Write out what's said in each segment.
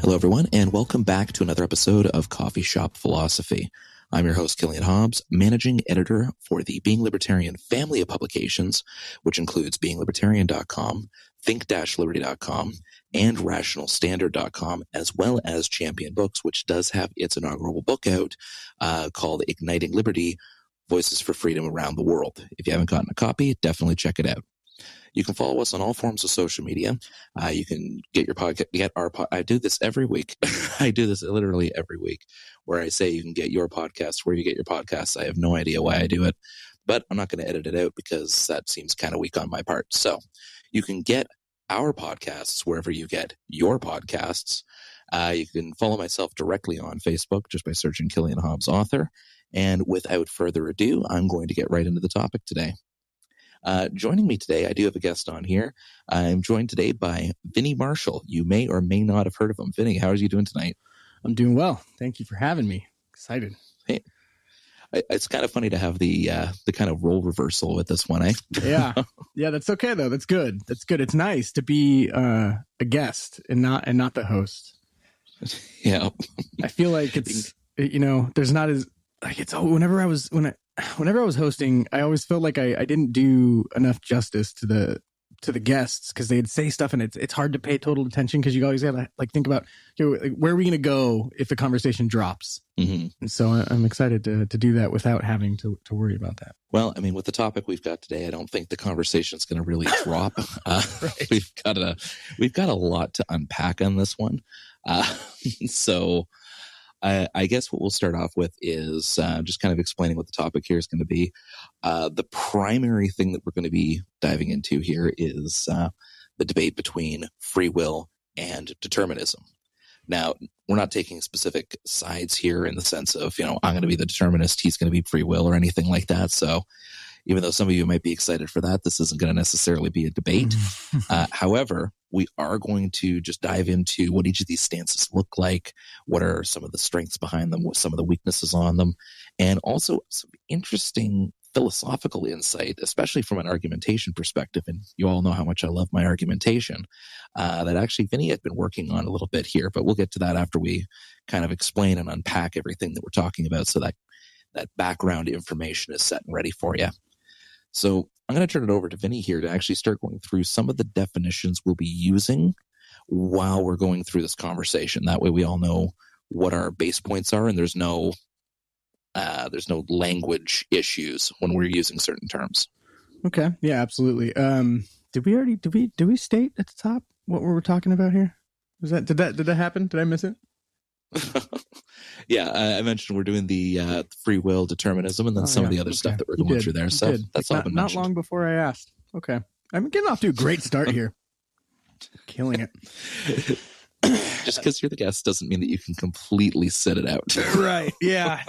Hello, everyone, and welcome back to another episode of Coffee Shop Philosophy. I'm your host, Killian Hobbs, managing editor for the Being Libertarian family of publications, which includes beinglibertarian.com, think-liberty.com, and rationalstandard.com, as well as Champion Books, which does have its inaugural book out called Igniting Liberty, Voices for Freedom Around the World. If you haven't gotten a copy, definitely check it out. You can follow us on all forms of social media. You can get your podcast. I do this every week. I do this literally every week, where I say you can get your podcast where you get your podcasts. I have no idea why I do it, but I'm not going to edit it out because that seems kind of weak on my part. So you can get our podcasts wherever you get your podcasts. You can follow myself directly on Facebook just by searching Killian Hobbs Author. And without further ado, I'm going to get right into the topic today. Joining me today, I do have a guest on here. I'm joined today by Vinny Marshall. You may or may not have heard of him. Vinny, how are you doing tonight? I'm doing well. Thank you for having me. Excited. Hey, it's kind of funny to have the kind of role reversal with this one, eh? Yeah, that's okay though. That's good. It's nice to be a guest and not the host. Yeah, I feel like it's there's not as like it's whenever I was hosting, I always felt like I didn't do enough justice to the guests because they'd say stuff and it's hard to pay total attention because you always got to like think about where are we going to go if the conversation drops. Mm-hmm. And so I'm excited to do that without having to worry about that. Well, I mean, with the topic we've got today, I don't think the conversation is going to really drop. Right. We've got a lot to unpack on this one. So I guess what we'll start off with is just kind of explaining what the topic here is going to be. The primary thing that we're going to be diving into here is the debate between free will and determinism. Now, we're not taking specific sides here in the sense of, I'm going to be the determinist, he's going to be free will or anything like that. So even though some of you might be excited for that, this isn't going to necessarily be a debate. However, we are going to just dive into what each of these stances look like, what are some of the strengths behind them, what some of the weaknesses on them, and also some interesting philosophical insight, especially from an argumentation perspective. And you all know how much I love my argumentation, that actually Vinny had been working on a little bit here, but we'll get to that after we kind of explain and unpack everything that we're talking about so that background information is set and ready for you. So I'm going to turn it over to Vinny here to actually start going through some of the definitions we'll be using while we're going through this conversation. That way we all know what our base points are and there's no language issues when we're using certain terms. Okay. Yeah, absolutely. Did we state at the top what we were talking about here? Did that happen? Did I miss it? Yeah, I mentioned we're doing the free will, determinism, and then some of the other stuff that we're going through there. So that's all been mentioned. Not long before I asked. Okay. I'm getting off to a great start here. Killing it. Just because you're the guest doesn't mean that you can completely sit it out. Right. Yeah.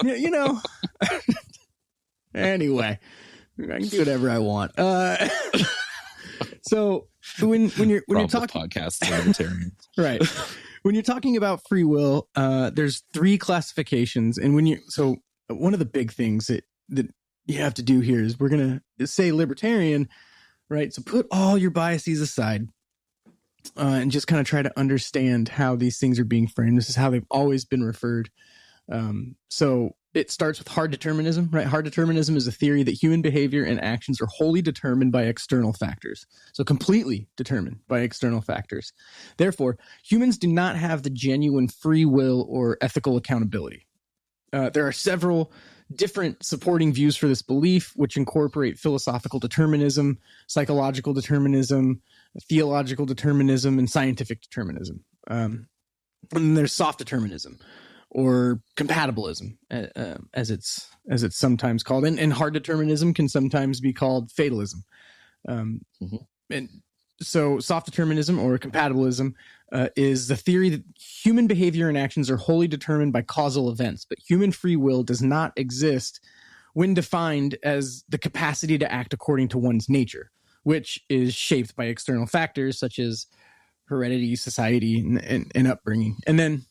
Anyway, I can do whatever I want. So when you're talking podcasts, libertarians, right? When you're talking about free will, there's three classifications, and one of the big things that you have to do here is we're gonna say libertarian, right? So put all your biases aside, and just kind of try to understand how these things are being framed. This is how they've always been referred. So it starts with hard determinism, right? Hard determinism is a theory that human behavior and actions are wholly determined by external factors. So completely determined by external factors. Therefore, humans do not have the genuine free will or ethical accountability. There are several different supporting views for this belief, which incorporate philosophical determinism, psychological determinism, theological determinism, and scientific determinism. And then there's soft determinism, or compatibilism, as it's sometimes called, and hard determinism can sometimes be called fatalism. And so, soft determinism or compatibilism is the theory that human behavior and actions are wholly determined by causal events, but human free will does not exist when defined as the capacity to act according to one's nature, which is shaped by external factors such as heredity, society, and upbringing. And then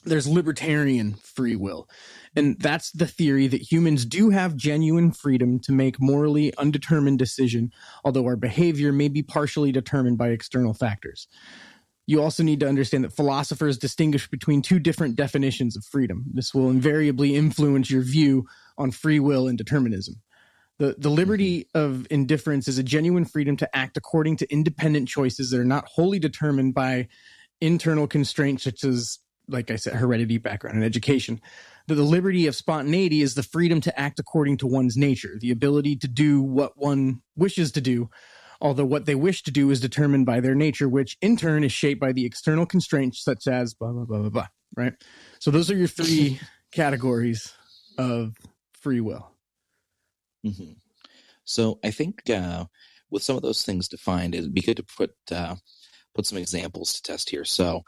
there's libertarian free will. And that's the theory that humans do have genuine freedom to make morally undetermined decision, although our behavior may be partially determined by external factors. you also need to understand that philosophers distinguish between two different definitions of freedom. This will invariably influence your view on free will and determinism. The liberty of indifference is a genuine freedom to act according to independent choices that are not wholly determined by internal constraints such as, like I said, heredity, background, and education. The liberty of spontaneity is the freedom to act according to one's nature, the ability to do what one wishes to do, although what they wish to do is determined by their nature, which in turn is shaped by the external constraints such as blah, blah, blah, blah, blah, right? So those are your three categories of free will. Mm-hmm. So I think with some of those things defined, it'd be good to put some examples to test here. So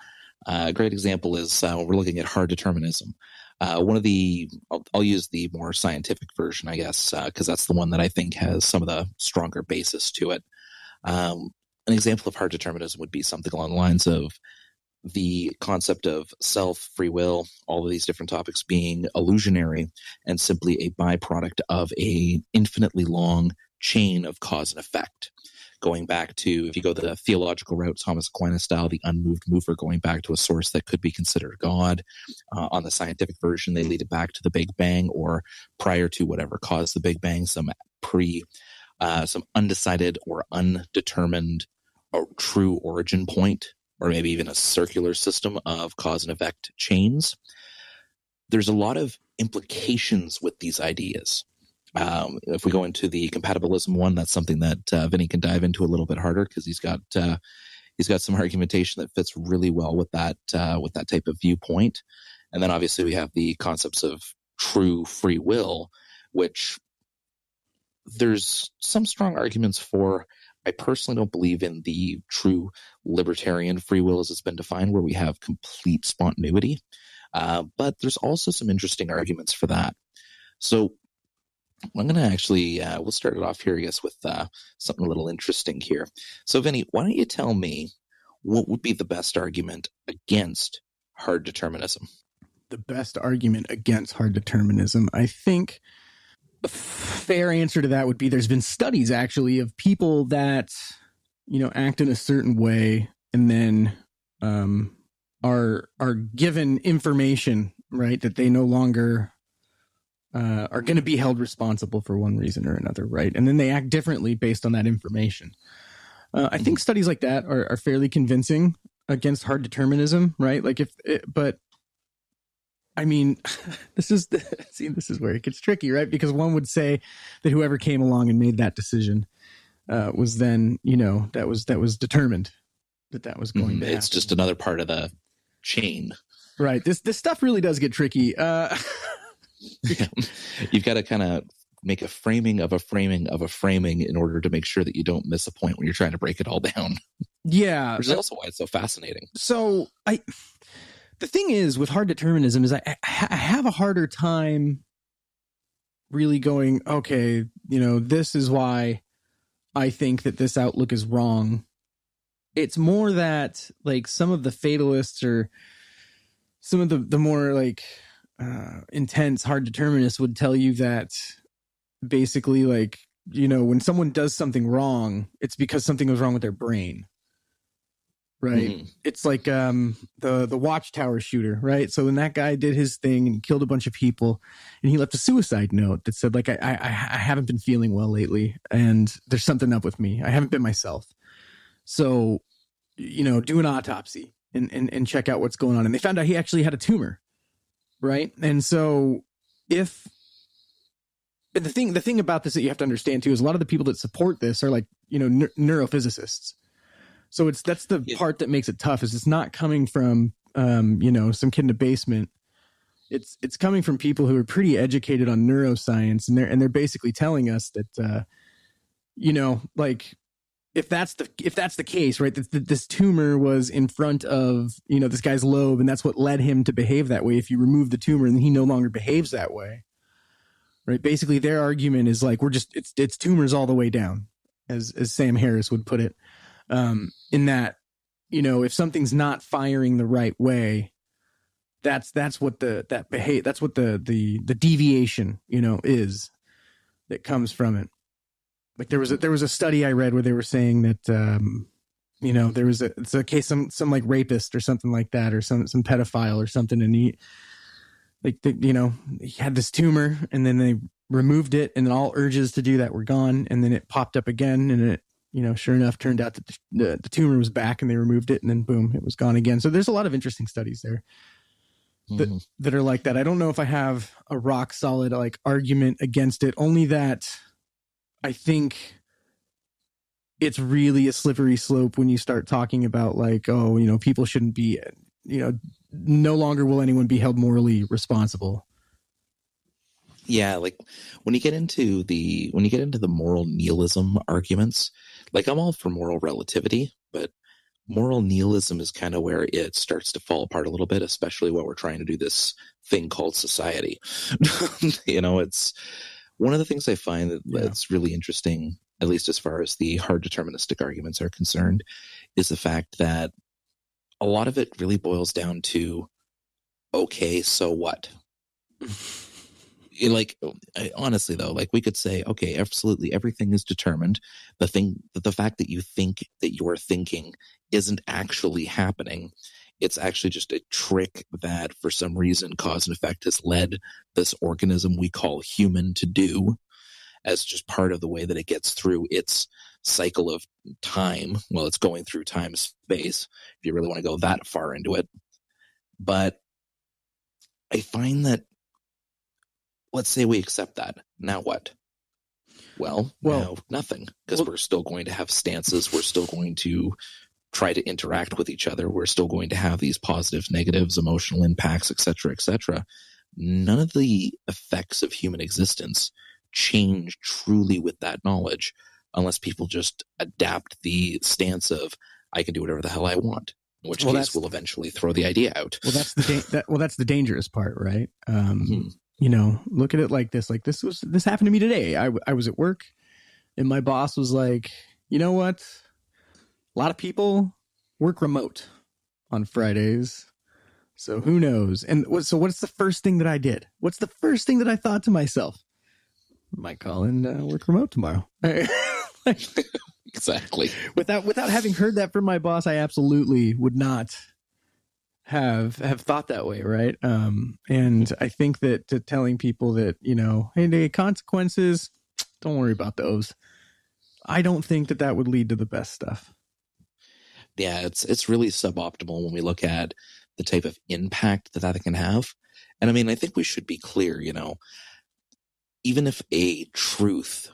a great example is when we're looking at hard determinism. One of the, I'll use the more scientific version, I guess, because that's the one that I think has some of the stronger basis to it. An example of hard determinism would be something along the lines of the concept of self, free will, all of these different topics being illusionary and simply a byproduct of a infinitely long chain of cause and effect. Going back to, if you go the theological route, Thomas Aquinas style, the unmoved mover, going back to a source that could be considered God. On the scientific version, they lead it back to the Big Bang or prior to whatever caused the Big Bang, some undecided or undetermined or true origin point, or maybe even a circular system of cause and effect chains. There's a lot of implications with these ideas. If we go into the compatibilism one, that's something that Vinny can dive into a little bit harder because he's got some argumentation that fits really well with that type of viewpoint. And then obviously we have the concepts of true free will, which there's some strong arguments for. I personally don't believe in the true libertarian free will as it's been defined, where we have complete spontaneity. But there's also some interesting arguments for that. So I'm going to actually, we'll start it off here, I guess, with something a little interesting here. So, Vinny, why don't you tell me what would be the best argument against hard determinism? The best argument against hard determinism, I think a fair answer to that would be there's been studies actually of people that, act in a certain way and then are given information, right, that they no longer are going to be held responsible for one reason or another, right? And then they act differently based on that information. I think studies like that are fairly convincing against hard determinism, right? Like but I mean, this is where it gets tricky, right? Because one would say that whoever came along and made that decision was then, that was determined that was going to happen. It's just another part of the chain. Right. This stuff really does get tricky. You've got to kind of make a framing of a framing of a framing in order to make sure that you don't miss a point when you're trying to break it all down. Yeah. Which is also why it's so fascinating. So the thing is with hard determinism is I have a harder time really going, okay, this is why I think that this outlook is wrong. It's more that like some of the fatalists or some of the more like intense hard determinists would tell you that basically like, when someone does something wrong, it's because something was wrong with their brain. Right. Mm-hmm. It's like the Watchtower shooter. Right. So when that guy did his thing and he killed a bunch of people and he left a suicide note that said, like, I haven't been feeling well lately and there's something up with me. I haven't been myself. So, do an autopsy and check out what's going on. And they found out he actually had a tumor. Right. And so the thing about this that you have to understand, too, is a lot of the people that support this are like, neurophysicists. So that's the part that makes it tough is it's not coming from, some kid in a basement. It's coming from people who are pretty educated on neuroscience. And they're basically telling us that, like if that's the case, right, that this tumor was in front of, this guy's lobe and that's what led him to behave that way. If you remove the tumor and he no longer behaves that way. Right. Basically, their argument is like it's tumors all the way down, as Sam Harris would put it. In that, if something's not firing the right way, that's what the deviation, is that comes from it. Like there was a study I read where they were saying that there was it's a case, some like rapist or something like that, or some pedophile or something. And he had this tumor, and then they removed it, and then all urges to do that were gone. And then it popped up again, and it, sure enough, turned out that the tumor was back, and they removed it, and then boom, it was gone again. So there's a lot of interesting studies there that are like that. I don't know if I have a rock solid like argument against it, only that I think it's really a slippery slope when you start talking about like, people shouldn't be, no longer will anyone be held morally responsible. Yeah, like when you get into the moral nihilism arguments, like I'm all for moral relativity, but moral nihilism is kind of where it starts to fall apart a little bit, especially when we're trying to do this thing called society. It's one of the things I find that's really interesting, at least as far as the hard deterministic arguments are concerned, is the fact that a lot of it really boils down to, okay, so what? Honestly though, like we could say, okay, absolutely everything is determined. The fact that you think that you're thinking isn't actually happening. It's actually just a trick that for some reason cause and effect has led this organism we call human to do, as just part of the way that it gets through its cycle of time. Well, it's going through time space, if you really want to go that far into it. But I find that, let's say we accept that. Now what? Well, now nothing, because we're still going to have stances. We're still going to try to interact with each other. We're still going to have these positives, negatives, emotional impacts, etc., etc. None of the effects of human existence change truly with that knowledge, unless people just adapt the stance of, I can do whatever the hell I want, in which case we'll eventually throw the idea out. Well, that's the dangerous part, right? Look at it like this. Like this happened to me today. I was at work, and my boss was like, you know what? A lot of people work remote on Fridays, so who knows? And so what's the first thing that I did? What's the first thing that I thought to myself? Might call in work remote tomorrow. Exactly. Without having heard that from my boss, I absolutely would not have thought that way, right? And I think that telling people that, hey, the consequences, don't worry about those. I don't think that would lead to the best stuff. Yeah, it's really suboptimal when we look at the type of impact that can have. And I mean, I think we should be clear, even if a truth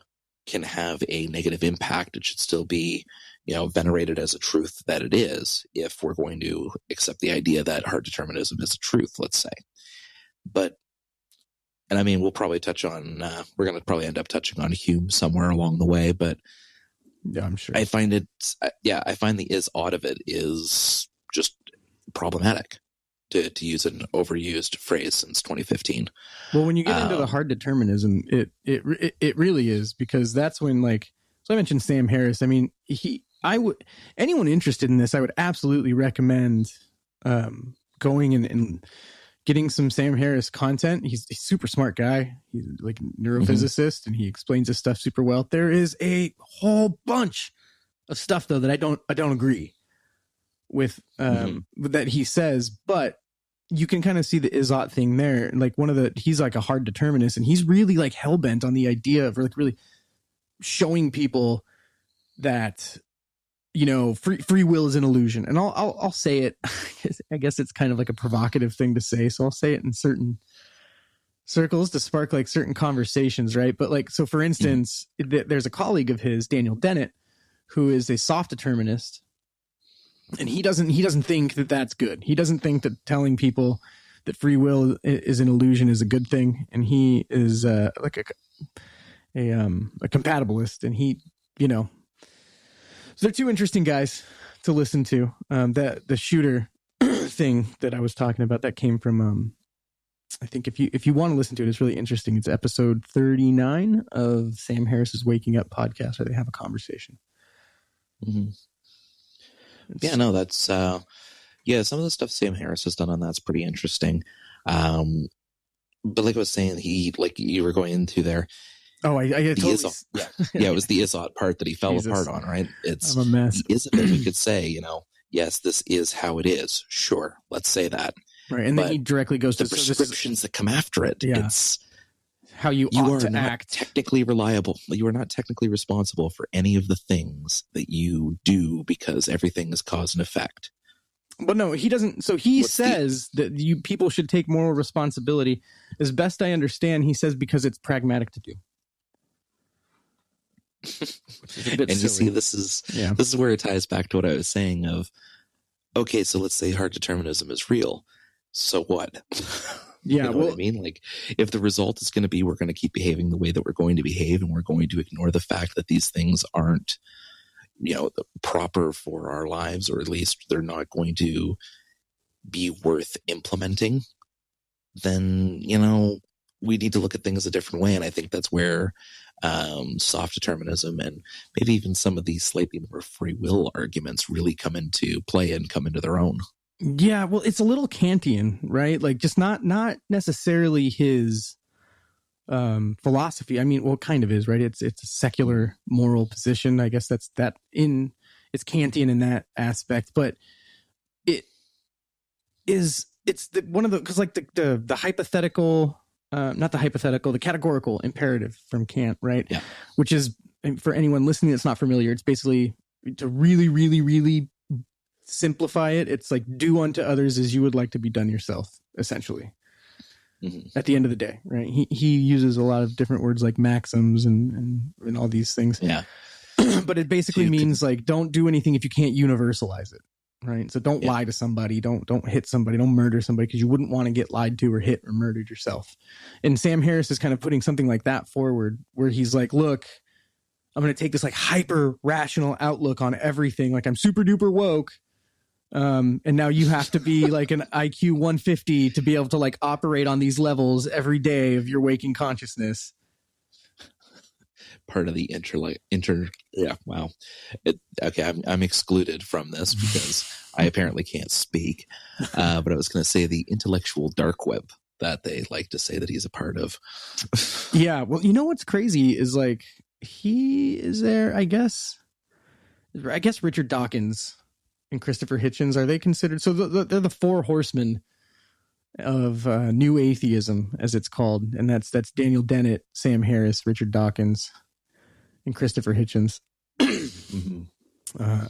can have a negative impact, it should still be, venerated as a truth that it is, if we're going to accept the idea that hard determinism is a truth, let's say. But, and I mean, we'll probably we're going to probably end up touching on Hume somewhere along the way, but yeah, I'm sure. I find the is ought of it is just problematic, to use an overused phrase since 2015. Well, when you get into the hard determinism, it really is, because that's when, like, so I mentioned Sam Harris. I mean, anyone interested in this, I would absolutely recommend going and getting some Sam Harris content. He's a super smart guy. He's like a neurophysicist, and he explains this stuff super well. There is a whole bunch of stuff though that I don't agree with that he says, but you can kind of see the is-ought thing there. Like he's like a hard determinist, and he's really like hell-bent on the idea of like really showing people that, free will is an illusion. And I'll say it. I guess it's kind of like a provocative thing to say, so I'll say it in certain circles to spark like certain conversations, right? But like, so for instance, there's a colleague of his, Daniel Dennett, who is a soft determinist, and he doesn't think that that's good. He doesn't think that telling people that free will is an illusion is a good thing. And he is like a compatibilist, and he, so they're two interesting guys to listen to. That the shooter thing that I was talking about, that came from, I think if you want to listen to it, it's really interesting. It's episode 39 of Sam Harris's Waking Up podcast, where they have a conversation. Mm-hmm. Yeah, no, that's some of the stuff Sam Harris has done on that's pretty interesting. But like I was saying, like you were going into there, Oh, I totally. Yeah, it was the is-ought part that he fell apart on, right? It's I'm a mess. The is of it. We could say, yes, this is how it is. Sure, let's say that. Right, and then he directly goes the to prescriptions that come after it. Yeah. It's how you ought to act. Technically reliable. You are not technically responsible for any of the things that you do because everything is cause and effect. But no, he doesn't. So he says that people should take moral responsibility. As best I understand, he says because it's pragmatic to do. And you see, this is where it ties back to what I was saying of, okay, so let's say hard determinism is real. So what? Yeah, what I mean? Like, if the result is going to be we're going to keep behaving the way that we're going to behave, and we're going to ignore the fact that these things aren't, proper for our lives, or at least they're not going to be worth implementing, then, we need to look at things a different way. And I think that's where soft determinism and maybe even some of these slightly more free will arguments really come into play and come into their own. Yeah, well, it's a little Kantian, right? Like, just not necessarily his philosophy. I mean, well, it kind of is, right? It's a secular moral position. I guess it's Kantian in that aspect, but because like the hypothetical, not the hypothetical, the categorical imperative from Kant, right? Yeah. Which is, for anyone listening that's not familiar, it's basically, to really, really, really simplify it, it's like, do unto others as you would like to be done yourself, essentially. Mm-hmm. At the end of the day, right? He uses a lot of different words like maxims and all these things. Yeah. But it basically means like, don't do anything if you can't universalize it, right? So don't lie to somebody, don't hit somebody, don't murder somebody, because you wouldn't want to get lied to or hit or murdered yourself. And Sam Harris is kind of putting something like that forward, where he's like, look, I'm going to take this like hyper rational outlook on everything. Like, I'm super duper woke. And now you have to be like an IQ 150 to be able to like operate on these levels every day of your waking consciousness. Part of the wow. I'm excluded from this because I apparently can't speak. But I was going to say the intellectual dark web that they like to say that he's a part of. Yeah. Well, what's crazy is like, he is there, I guess Richard Dawkins and Christopher Hitchens, are they considered? So they're the four horsemen of new atheism, as it's called, and that's Daniel Dennett, Sam Harris, Richard Dawkins, and Christopher Hitchens.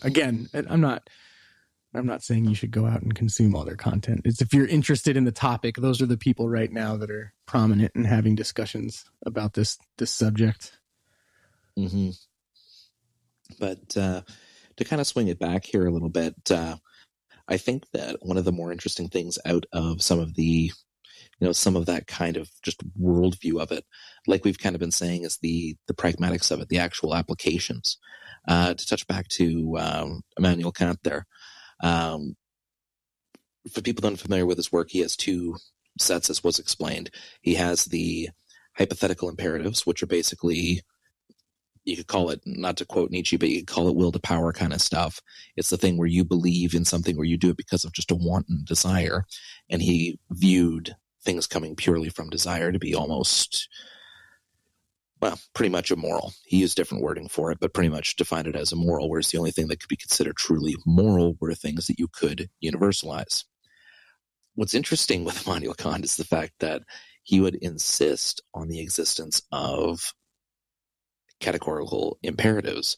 Again, I'm not saying you should go out and consume all their content. It's if you're interested in the topic, those are the people right now that are prominent and having discussions about this subject. Mm-hmm. But to kind of swing it back here a little bit, I think that one of the more interesting things out of some of the, some of that kind of just worldview of it, like we've kind of been saying, is the pragmatics of it, the actual applications. To touch back to Immanuel Kant there, for people unfamiliar with his work, he has two sets, as was explained. He has the hypothetical imperatives, which are basically, you could call it, not to quote Nietzsche, but you could call it will to power kind of stuff. It's the thing where you believe in something, where you do it because of just a want and desire. And he viewed things coming purely from desire to be almost, pretty much immoral. He used different wording for it, but pretty much defined it as immoral, whereas the only thing that could be considered truly moral were things that you could universalize. What's interesting with Immanuel Kant is the fact that he would insist on the existence of categorical imperatives,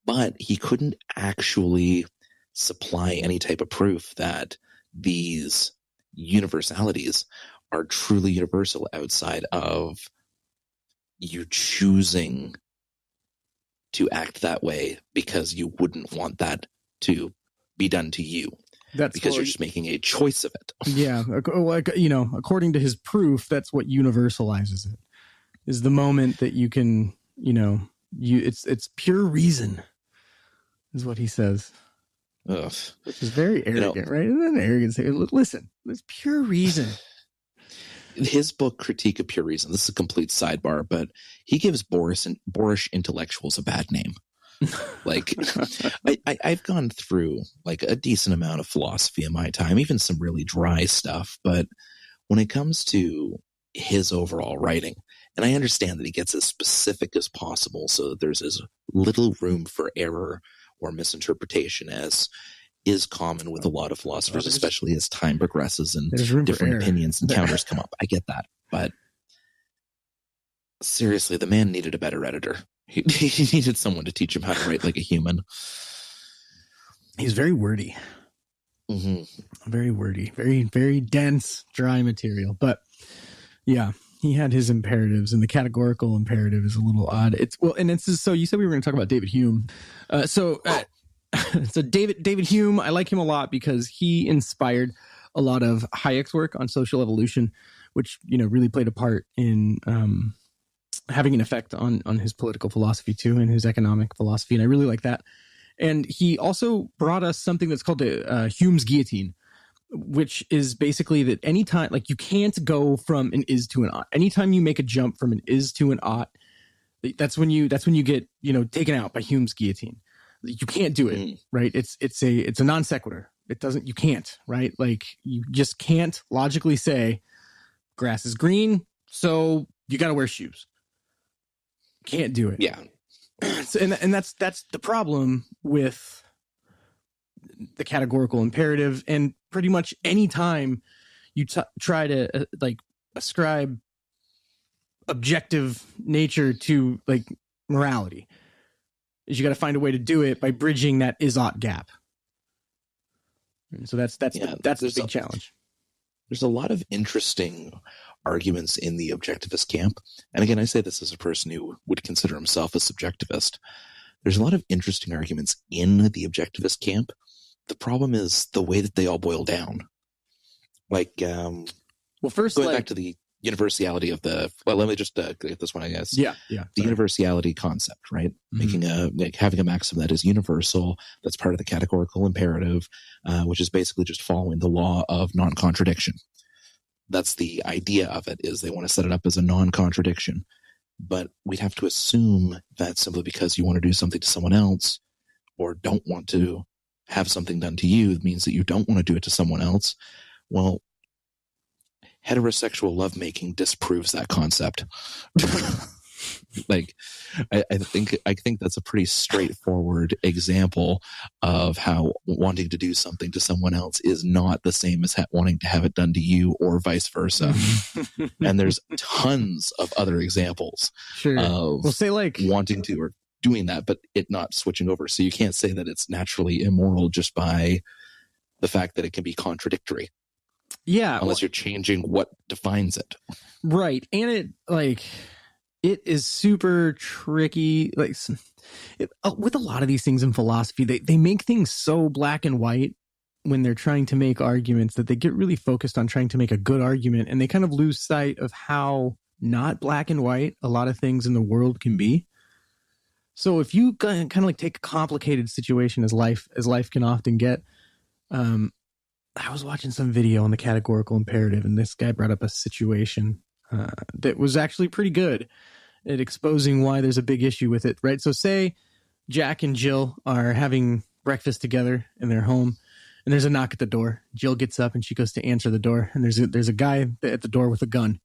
but he couldn't actually supply any type of proof that these universalities are truly universal outside of you choosing to act that way because you wouldn't want that to be done to you. That's because you're just making a choice of it. Yeah. According to his proof, that's what universalizes it, is the moment that you can, it's pure reason is what he says. Ugh. Which is very arrogant, right? Isn't that arrogance? Listen, it's pure reason. His book, Critique of Pure Reason, this is a complete sidebar, but he gives boorish intellectuals a bad name. Like, I've gone through like a decent amount of philosophy in my time, even some really dry stuff. But when it comes to his overall writing, And I understand that he gets as specific as possible so that there's as little room for error or misinterpretation as is common with a lot of philosophers, especially as time progresses and different opinions and counters come up. I get that. But seriously, the man needed a better editor. He needed someone to teach him how to write like a human. He's very wordy. Mm-hmm. Very wordy. Very, very dense, dry material. But yeah, he had his imperatives, and the categorical imperative is a little odd. So you said we were going to talk about David Hume. So David Hume, I like him a lot because he inspired a lot of Hayek's work on social evolution, which, really played a part in having an effect on his political philosophy too, and his economic philosophy. And I really like that. And he also brought us something that's called Hume's guillotine, which is basically that anytime, like, you can't go from an is to an ought. Anytime you make a jump from an is to an ought, that's when you get, taken out by Hume's guillotine. You can't do it, right? It's a non sequitur. You can't, right? Like, you just can't logically say grass is green, so you got to wear shoes. Can't do it. Yeah. So, and that's the problem with the categorical imperative. And pretty much any time you try to ascribe objective nature to like morality, is you got to find a way to do it by bridging that is-ought gap. And so that's the big challenge. There's a lot of interesting arguments in the objectivist camp. And again, I say this as a person who would consider himself a subjectivist. There's a lot of interesting arguments in the objectivist camp. The problem is the way that they all boil down. Like, first, going back to the universality of let me just get this one, I guess. Yeah. The universality concept, right? Mm-hmm. Having a maxim that is universal, that's part of the categorical imperative, which is basically just following the law of non-contradiction. That's the idea of it, is they want to set it up as a non-contradiction. But we'd have to assume that simply because you want to do something to someone else or don't want to have something done to you means that you don't want to do it to someone else. Well, heterosexual lovemaking disproves that concept. Like, I think that's a pretty straightforward example of how wanting to do something to someone else is not the same as wanting to have it done to you, or vice versa. And there's tons of other examples of wanting to or doing that, but it not switching over. So you can't say that it's naturally immoral just by the fact that it can be contradictory. Yeah. Unless you're changing what defines it. Right. And it is super tricky. With a lot of these things in philosophy, they make things so black and white when they're trying to make arguments that they get really focused on trying to make a good argument, and they kind of lose sight of how not black and white a lot of things in the world can be. So if you kind of like take a complicated situation as life can often get, I was watching some video on the categorical imperative, and this guy brought up a situation that was actually pretty good at exposing why there's a big issue with it, right? So say Jack and Jill are having breakfast together in their home, and there's a knock at the door. Jill gets up and she goes to answer the door, and there's a guy at the door with a gun,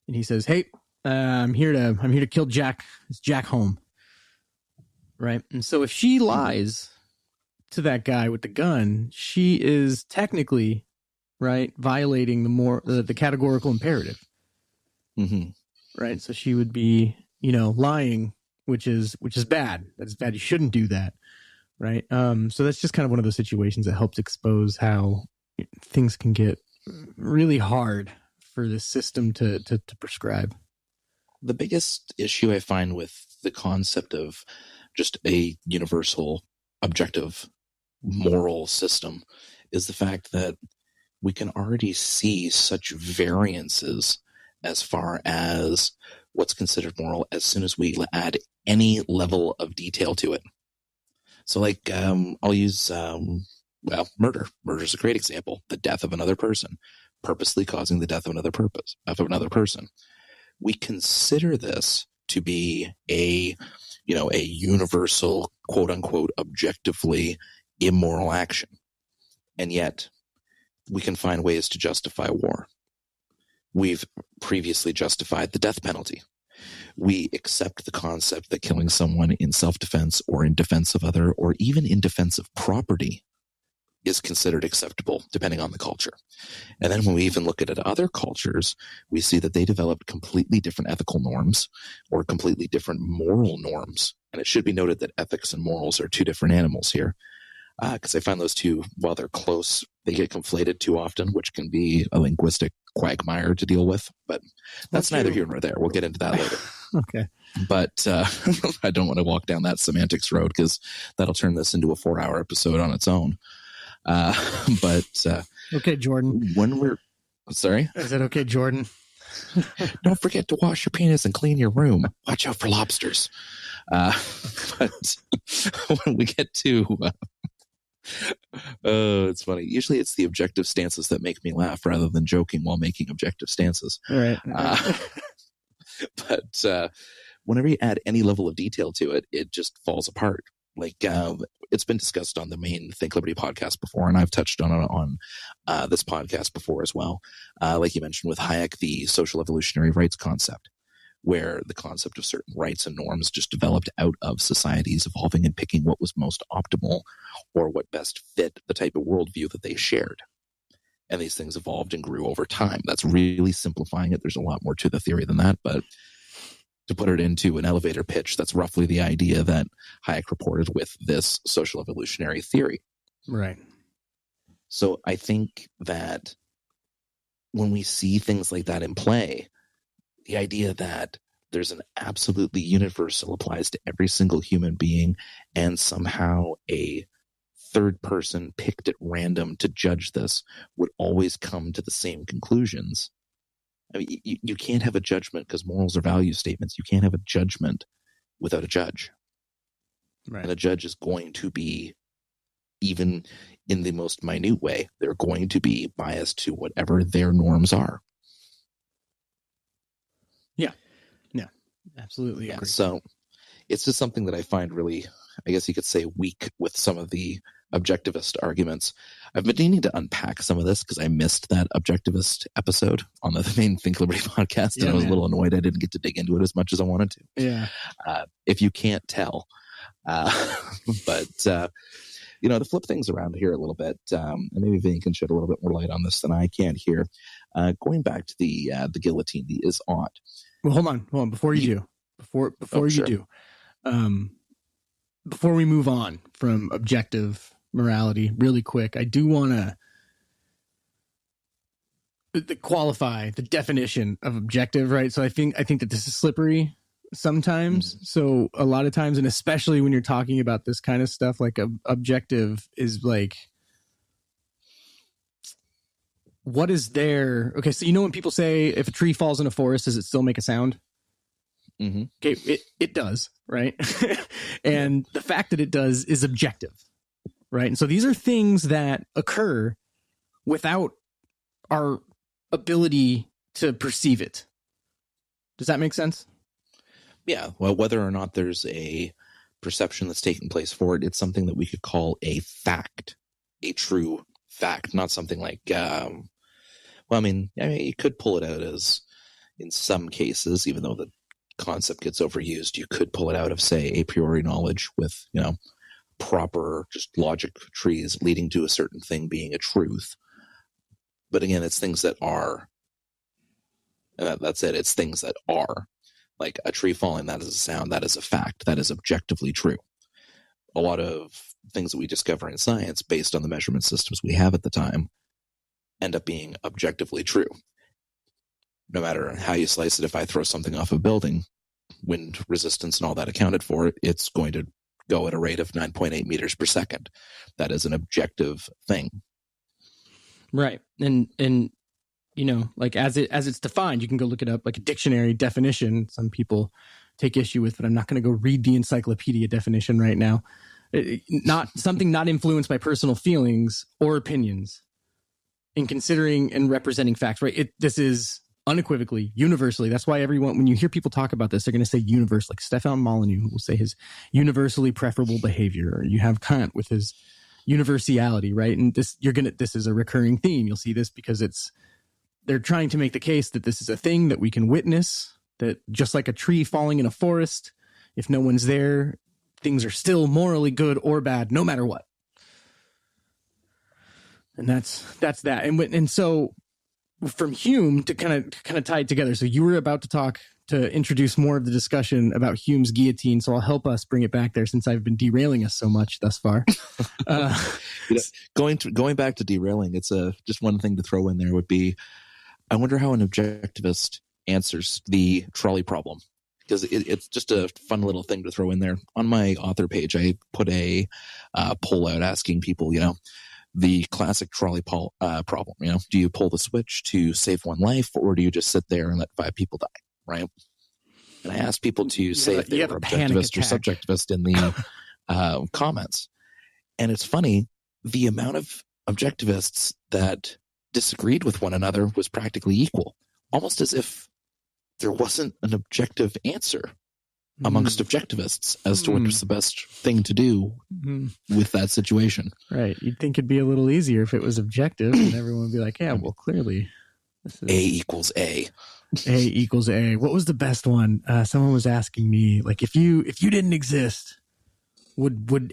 and he says, "Hey, I'm here to kill Jack. Is Jack home?" Right? And so if she lies to that guy with the gun, she is technically, right, violating the categorical imperative. Mm-hmm. Right. So she would be, lying, which is bad. That's bad. You shouldn't do that. Right. So that's just kind of one of those situations that helps expose how things can get really hard for the system to prescribe. The biggest issue I find with the concept of just a universal, objective, moral system is the fact that we can already see such variances as far as what's considered moral as soon as we add any level of detail to it. So I'll use, murder. Murder is a great example. The death of another person, purposely causing the death of another person. We consider this to be a universal, quote unquote, objectively immoral action. And yet we can find ways to justify war. We've previously justified the death penalty. We accept the concept that killing someone in self-defense or in defense of other or even in defense of property is considered acceptable, depending on the culture. And then when we even look at other cultures, we see that they developed completely different ethical norms or completely different moral norms. And it should be noted that ethics and morals are two different animals here, because I find those two, while they're close, they get conflated too often, which can be a linguistic quagmire to deal with. But that's neither here nor there. We'll get into that later. Okay. But I don't want to walk down that semantics road, because that'll turn this into a 4-hour episode on its own. Okay, Jordan. When we're sorry, is that okay, Jordan? Don't forget to wash your penis and clean your room. Watch out for lobsters. But when we get to, it's funny. Usually, it's the objective stances that make me laugh, rather than joking while making objective stances. Right. But whenever you add any level of detail to it, it just falls apart. Like, it's been discussed on the main Think Liberty podcast before, and I've touched on it on this podcast before as well. Like you mentioned with Hayek, the social evolutionary rights concept, where the concept of certain rights and norms just developed out of societies evolving and picking what was most optimal or what best fit the type of worldview that they shared. And these things evolved and grew over time. That's really simplifying it. There's a lot more to the theory than that, but to put it into an elevator pitch, that's roughly the idea that Hayek reported with this social evolutionary theory. Right. So I think that when we see things like that in play, the idea that there's an absolutely universal applies to every single human being, and somehow a third person picked at random to judge this would always come to the same conclusions. I mean, you can't have a judgment, because morals are value statements. You can't have a judgment without a judge. Right. And a judge is going to be, even in the most minute way, they're going to be biased to whatever their norms are. Yeah. Yeah. Absolutely. Yeah. Agree. So it's just something that I find really, I guess you could say, weak with some of the objectivist arguments. I've been needing to unpack some of this because I missed that objectivist episode on the main Think Liberty podcast, and I was a little annoyed I didn't get to dig into it as much as I wanted to. Yeah. If you can't tell. But, to flip things around here a little bit, and maybe Vinny can shed a little bit more light on this than I can here. Going back to the guillotine, the is ought. Well, hold on. Before you do, before we move on from objective morality, really quick, I do want to qualify the definition of objective, right? So I think that this is slippery sometimes. So a lot of times, and especially when you're talking about this kind of stuff, like objective is like, what is there? Okay, so when people say if a tree falls in a forest, does it still make a sound? Mm-hmm. Okay, it does, right? And the fact that it does is objective, right? And so these are things that occur without our ability to perceive it. Does that make sense? Yeah. Well, whether or not there's a perception that's taking place for it, it's something that we could call a fact, a true fact, not something like, you could pull it out as, in some cases, even though the concept gets overused, you could pull it out of, say, a priori knowledge with, proper just logic trees leading to a certain thing being a truth. But again, it's things that are, that's it. It's things that are. Like a tree falling, that is a sound, that is a fact, that is objectively true. A lot of things that we discover in science based on the measurement systems we have at the time end up being objectively true. No matter how you slice it, if I throw something off a building, wind resistance and all that accounted for, it's going to go at a rate of 9.8 meters per second. That is an objective thing. Right. And like as it's defined, you can go look it up, like a dictionary definition. Some people take issue with, but I'm not going to go read the encyclopedia definition right now. Not something not influenced by personal feelings or opinions in considering and representing facts, right? This is unequivocally, universally. That's why everyone, when you hear people talk about this, they're going to say universal, like Stefan Molyneux, who will say his universally preferable behavior. Or you have Kant with his universality, right? And this is a recurring theme. You'll see this because they're trying to make the case that this is a thing that we can witness that just like a tree falling in a forest, if no one's there, things are still morally good or bad, no matter what. And that's that. And so from Hume to kind of tie it together. So you were about to introduce more of the discussion about Hume's guillotine. So I'll help us bring it back there since I've been derailing us so much thus far. Going back to derailing, it's just one thing to throw in there would be, I wonder how an objectivist answers the trolley problem, because it's just a fun little thing to throw in there. On my author page, I put a poll out asking people, the classic trolley problem. Do you pull the switch to save one life, or do you just sit there and let 5 people die? Right. And I asked people to say if they were objectivist or subjectivist in the comments. And it's funny, the amount of objectivists that disagreed with one another was practically equal, almost as if there wasn't an objective answer amongst objectivists as to what's the best thing to do with that situation. Right. You'd think it'd be a little easier if it was objective and everyone would be like, yeah, well, clearly. A equals A. A equals A. What was the best one? Someone was asking me, like, if you didn't exist, would 1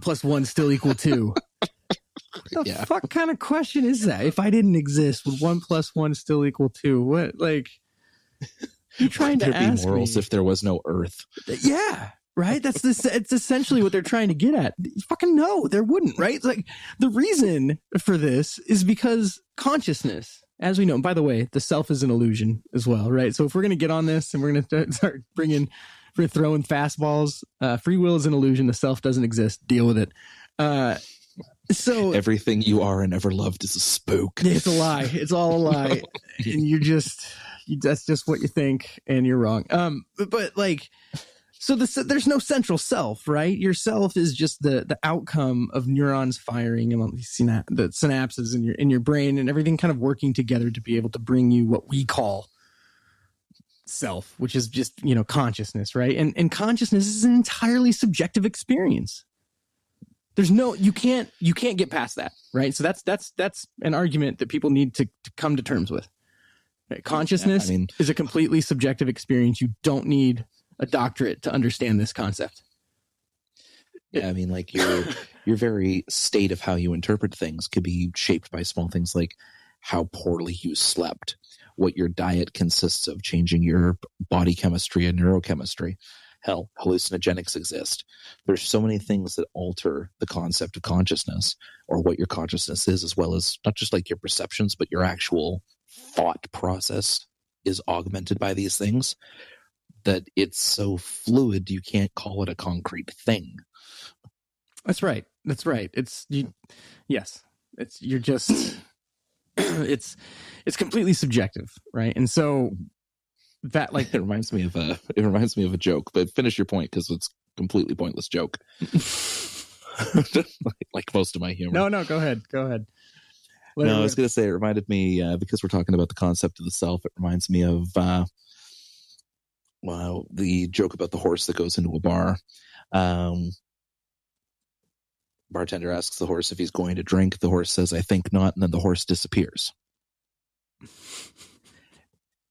+ 1 still equal 2? What the fuck kind of question is that? If I didn't exist, would 1 + 1 still equal 2? What, like, you're trying to ask be morals me if there was no Earth? Yeah, right. It's essentially what they're trying to get at. Fucking no, there wouldn't. Right? It's like the reason for this is because consciousness, as we know. And by the way, the self is an illusion as well, right? So if we're gonna get on this and we're gonna start throwing fastballs, free will is an illusion. The self doesn't exist. Deal with it. So everything you are and ever loved is a spook. It's a lie. It's all a lie. And that's just what you think, and you're wrong. But like, so there's no central self, right? Your self is just the outcome of neurons firing and the synapses in your brain and everything kind of working together to be able to bring you what we call self, which is just, consciousness, right? And consciousness is an entirely subjective experience. There's you can't get past that, right? So that's an argument that people need to come to terms with. Right? Consciousness is a completely subjective experience. You don't need a doctorate to understand this concept. Yeah, like your very state of how you interpret things could be shaped by small things like how poorly you slept, what your diet consists of, changing your body chemistry and neurochemistry. Hell, hallucinogenics exist. There's so many things that alter the concept of consciousness, or what your consciousness is, as well as not just like your perceptions, but your actual thought process is augmented by these things, that it's so fluid you can't call it a concrete thing. That's right. It's completely subjective, right? And so that, like, it reminds me of a joke, but finish your point, because it's a completely pointless joke. like most of my humor. No, go ahead. I was going to say, it reminded me, because we're talking about the concept of the self, it reminds me of the joke about the horse that goes into a bar. Bartender asks the horse if he's going to drink. The horse says, "I think not," and then the horse disappears.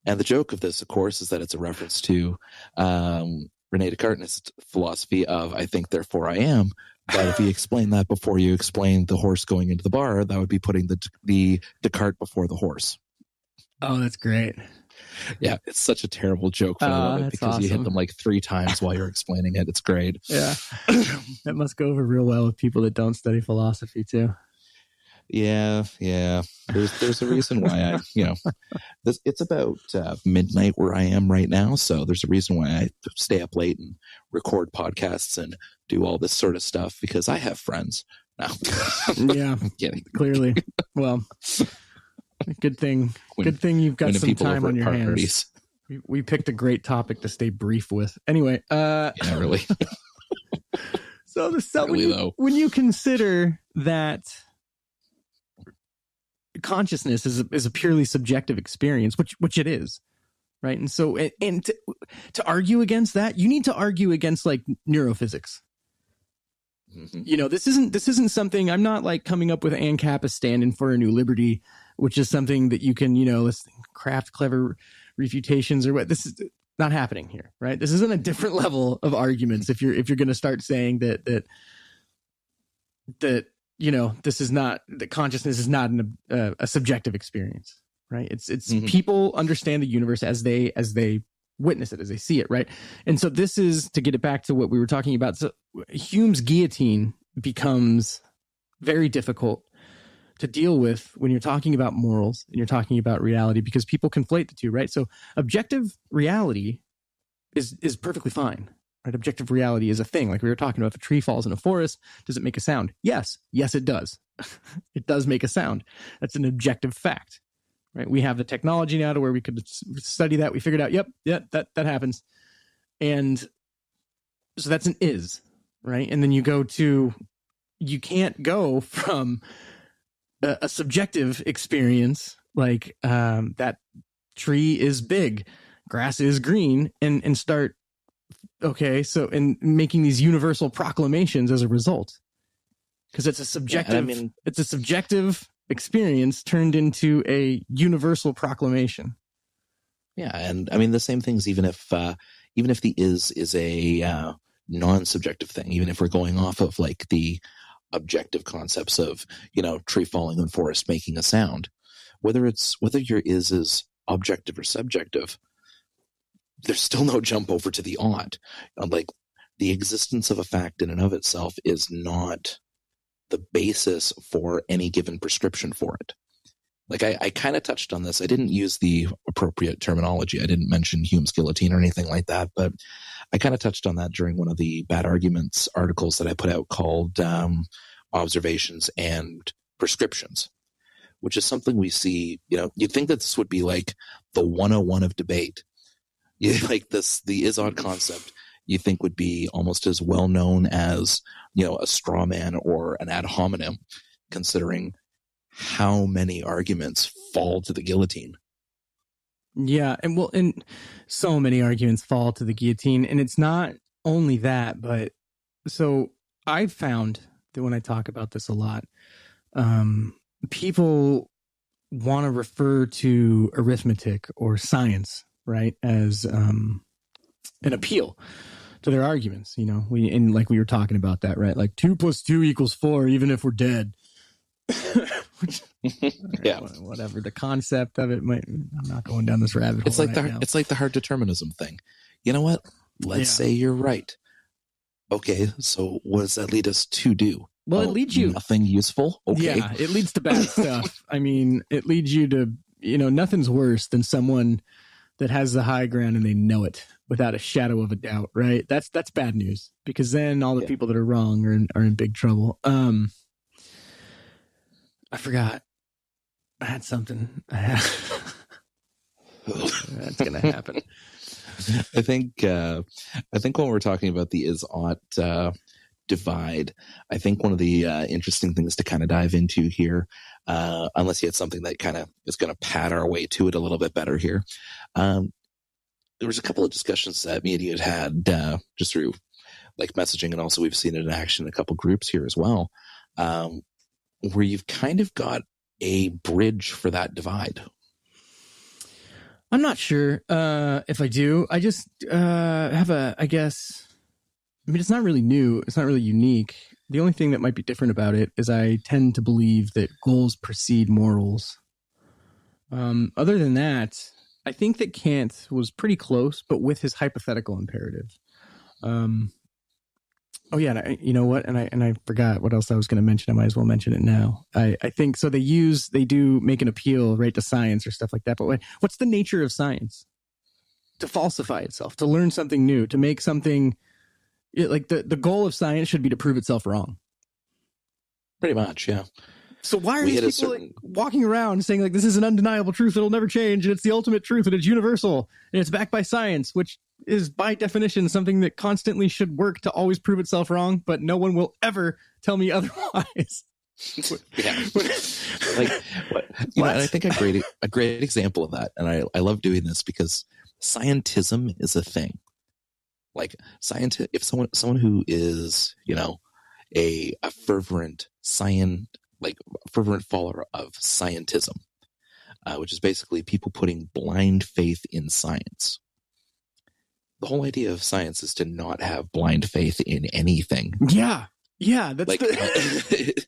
And the joke of this, of course, is that it's a reference to Rene Descartes' philosophy of "I think, therefore I am." But if you explain that before you explain the horse going into the bar, that would be putting the Descartes before the horse. Oh, that's great. Yeah, it's such a terrible joke, but I love it because you hit them like 3 times while you're explaining it. It's great. Yeah. That must go over real well with people that don't study philosophy too. Yeah. There's a reason why it's about midnight where I am right now. So there's a reason why I stay up late and record podcasts and do all this sort of stuff, because I have friends now. Yeah, I'm kidding. Clearly. Well, good thing you've got some time on your hands. We picked a great topic to stay brief with. Anyway, yeah, really. So when you consider that consciousness is a purely subjective experience, which it is, right? And so, and to argue against that, you need to argue against like neurophysics. Mm-hmm. This isn't something. I'm not like coming up with ANCAP as standing for a new liberty, which is something that you can, let's craft clever refutations or what. This is not happening here, right? This isn't a different level of arguments. If you're going to start saying that this is not, that consciousness is not a subjective experience, right? It's people understand the universe as they witness it, as they see it, right? And so this is, to get it back to what we were talking about. So Hume's guillotine becomes very difficult to deal with when you're talking about morals and you're talking about reality, because people conflate the two, right? So objective reality is perfectly fine, right? Objective reality is a thing. Like we were talking about, if a tree falls in a forest, does it make a sound? Yes, it does. It does make a sound. That's an objective fact, right? We have the technology now to where we could study that. We figured out, that happens. And so that's an is, right? And then you can't go from a subjective experience like that tree is big, grass is green, and start and making these universal proclamations as a result, because it's a subjective it's a subjective experience turned into a universal proclamation. And I mean the same things, even if the is a non-subjective thing, even if we're going off of like the objective concepts of, tree falling in forest making a sound, whether your is objective or subjective, there's still no jump over to the ought. Like the existence of a fact in and of itself is not the basis for any given prescription for it. Like I kind of touched on this. I didn't use the appropriate terminology. I didn't mention Hume's guillotine or anything like that, but I kind of touched on that during one of the Bad Arguments articles that I put out called Observations and Prescriptions, which is something we see, you'd think that this would be like the 101 of debate. Like this, the is-odd concept, you think would be almost as well known as, a straw man or an ad hominem, considering how many arguments fall to the guillotine. Yeah. And so many arguments fall to the guillotine. And it's not only that, but so I've found that when I talk about this a lot, people want to refer to arithmetic or science, right, as an appeal to their arguments. Like we were talking about that, right? Like 2 + 2 = 4, even if we're dead. Whatever the concept of it might. I'm not going down this rabbit hole. It's like the hard determinism thing. You know what? Let's say you're right. Okay, so what does that lead us to do? Well, it leads you nothing useful. Okay, yeah, it leads to bad stuff. I mean, it leads you to nothing's worse than someone that has the high ground and they know it without a shadow of a doubt. Right? That's bad news, because then all the people that are wrong are in big trouble. I forgot. I had something. That's gonna happen. I think when we're talking about the is-ought divide, I think one of the interesting things to kind of dive into here, unless you had something that kind of is going to pad our way to it a little bit better here, there was a couple of discussions that me and you had just through like messaging, and also we've seen it in action in a couple groups here as well, where you've kind of got a bridge for that divide. I'm not sure if I do. I just have it's not really new. It's not really unique. The only thing that might be different about it is I tend to believe that goals precede morals. Other than that, I think that Kant was pretty close, but with his hypothetical imperative. Oh yeah, and you know what? And I forgot what else I was going to mention. I might as well mention it now. I think so. They do make an appeal, right, to science or stuff like that. But what's the nature of science? To falsify itself, to learn something new, to make something. Like the goal of science should be to prove itself wrong. Pretty much, yeah. So why are these people walking around saying like this is an undeniable truth that'll never change, and it's the ultimate truth, and it's universal, and it's backed by science, which is by definition something that constantly should work to always prove itself wrong, but no one will ever tell me otherwise. Like what? And I think a great example of that, and I love doing this because scientism is a thing. Like if someone who is a fervent follower of scientism, which is basically people putting blind faith in science. The whole idea of science is to not have blind faith in anything. Yeah. That's like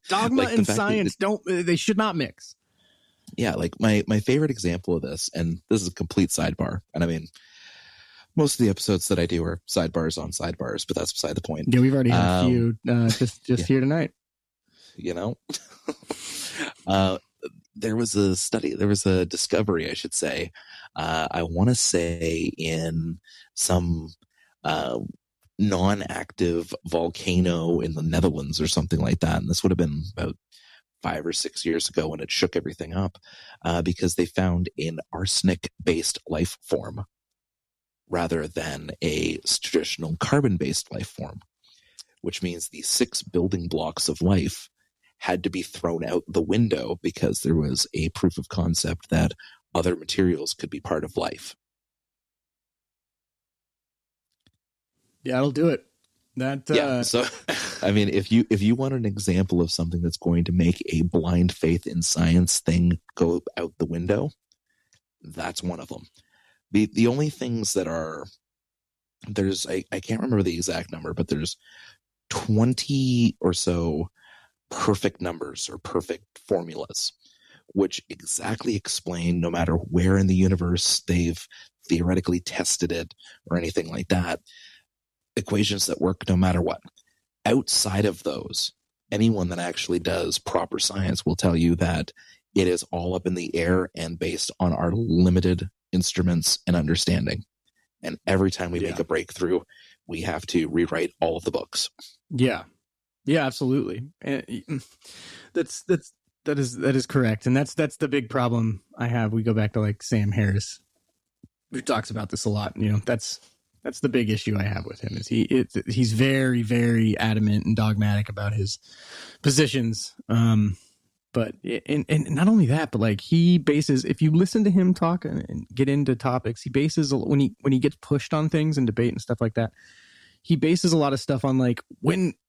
dogma like and science they should not mix. Yeah, like my favorite example of this, and this is a complete sidebar, and I mean, most of the episodes that I do are sidebars on sidebars, but that's beside the point. Yeah, we've already had a few just here tonight. You know, there was a discovery, I should say. I want to say in some non-active volcano in the Netherlands or something like that. And this would have been about 5 or 6 years ago when it shook everything up, because they found an arsenic-based life form rather than a traditional carbon-based life form, which means the 6 building blocks of life had to be thrown out the window because there was a proof of concept that other materials could be part of life. Yeah, that'll do it. So, I mean, if you want an example of something that's going to make a blind faith in science thing go out the window, that's one of them. The only things that are, I can't remember the exact number, but there's 20 or so perfect numbers or perfect formulas, which exactly explain, no matter where in the universe they've theoretically tested it or anything like that, equations that work no matter what. Outside of those, anyone that actually does proper science will tell you that it is all up in the air and based on our limited instruments and understanding. And every time we make a breakthrough, we have to rewrite all of the books. Yeah, absolutely. And that is correct. And that's the big problem I have. We go back to like Sam Harris, who talks about this a lot. You know, that's the big issue I have with him is he's very, very adamant and dogmatic about his positions. But and not only that, but like he bases, if you listen to him talk and get into topics, he bases when he gets pushed on things and debate and stuff like that, he bases a lot of stuff on like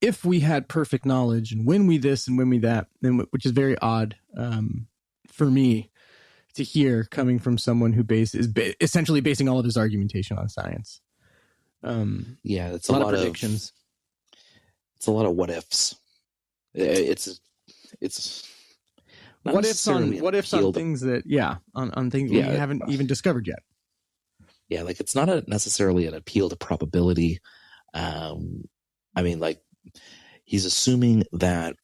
if we had perfect knowledge and when we this and when we that, which is very odd for me to hear coming from someone who essentially basing all of his argumentation on science. It's a lot of predictions. It's a lot of what ifs. It's what ifs on things that on things we haven't even discovered yet. Yeah, like it's not necessarily an appeal to probability. I mean, like he's assuming that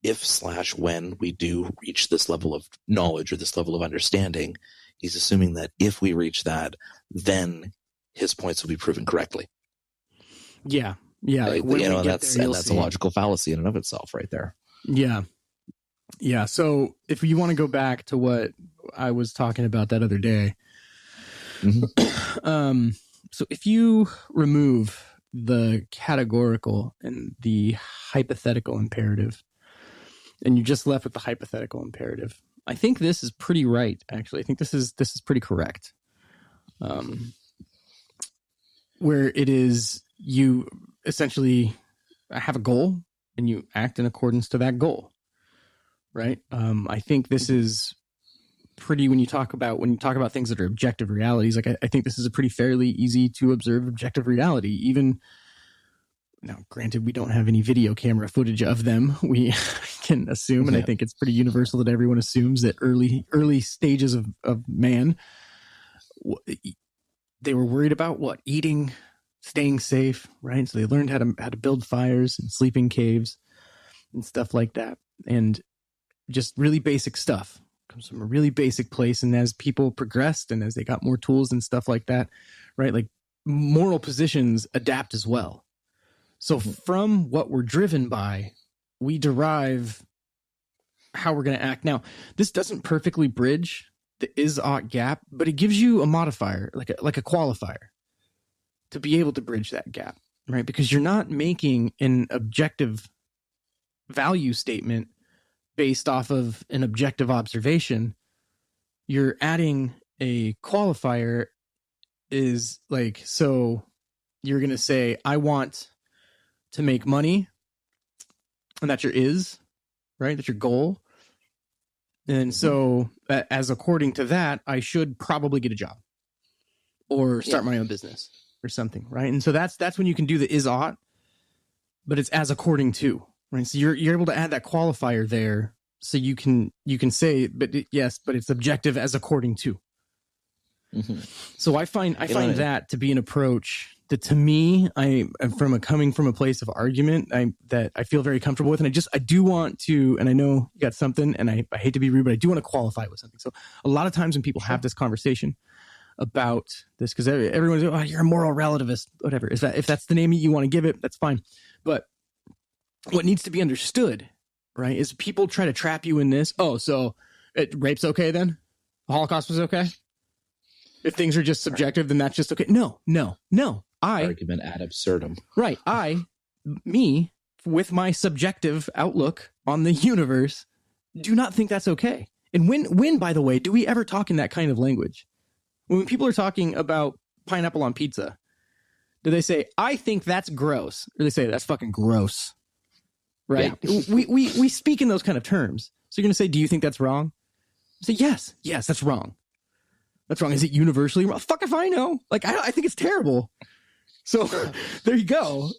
if/when we do reach this level of knowledge or this level of understanding, he's assuming that if we reach that, then his points will be proven correctly. Yeah. Like, that's a logical fallacy in and of itself, right there. Yeah. So if you want to go back to what I was talking about that other day, so if you remove the categorical and the hypothetical imperative, and you're just left with the hypothetical imperative, I think this is pretty right. Actually, I think this is pretty correct. Where it is you essentially have a goal and you act in accordance to that goal, right? I think this is pretty when you talk about things that are objective realities. Like I think this is a pretty fairly easy to observe objective reality. Even now, granted, we don't have any video camera footage of them. We can assume, and I think it's pretty universal that everyone assumes that early stages of man, they were worried about what? Eating, staying safe, right? So they learned how to build fires and sleep in caves and stuff like that. And just really basic stuff comes from a really basic place. And as people progressed and as they got more tools and stuff like that, right? Like moral positions adapt as well. So from what we're driven by, we derive how we're going to act. Now, this doesn't perfectly bridge the is-ought gap, but it gives you a modifier, like a qualifier, to be able to bridge that gap, right? Because you're not making an objective value statement based off of an objective observation. You're adding a qualifier is like, so you're going to say, I want to make money, and that's your is, right? That's your goal. And so as according to that, I should probably get a job or start my own business or something, right? And so that's when you can do the is ought, but it's as according to, right? So you're able to add that qualifier there, so you can say, but it's objective as according to. Mm-hmm. So I find that to be an approach that, to me, coming from a place of argument, that I feel very comfortable with, and I do want to, and I know you got something, and I hate to be rude, but I do want to qualify with something. So a lot of times when people have this conversation about this, because everyone's like, oh, you're a moral relativist, whatever. If that's the name you want to give it, that's fine. But what needs to be understood, right, is people try to trap you in this. Oh, so rape's okay then? The Holocaust was okay? If things are just subjective, then that's just okay. No. Argument ad absurdum. Right. Me, with my subjective outlook on the universe, do not think that's okay. And when, by the way, do we ever talk in that kind of language? When people are talking about pineapple on pizza, do they say, I think that's gross? Or they say, that's fucking gross. Right? Yeah. we speak in those kind of terms. So you're going to say, do you think that's wrong? I say, yes, that's wrong. That's wrong. Is it universally wrong? Fuck if I know. Like, I think it's terrible. So there you go.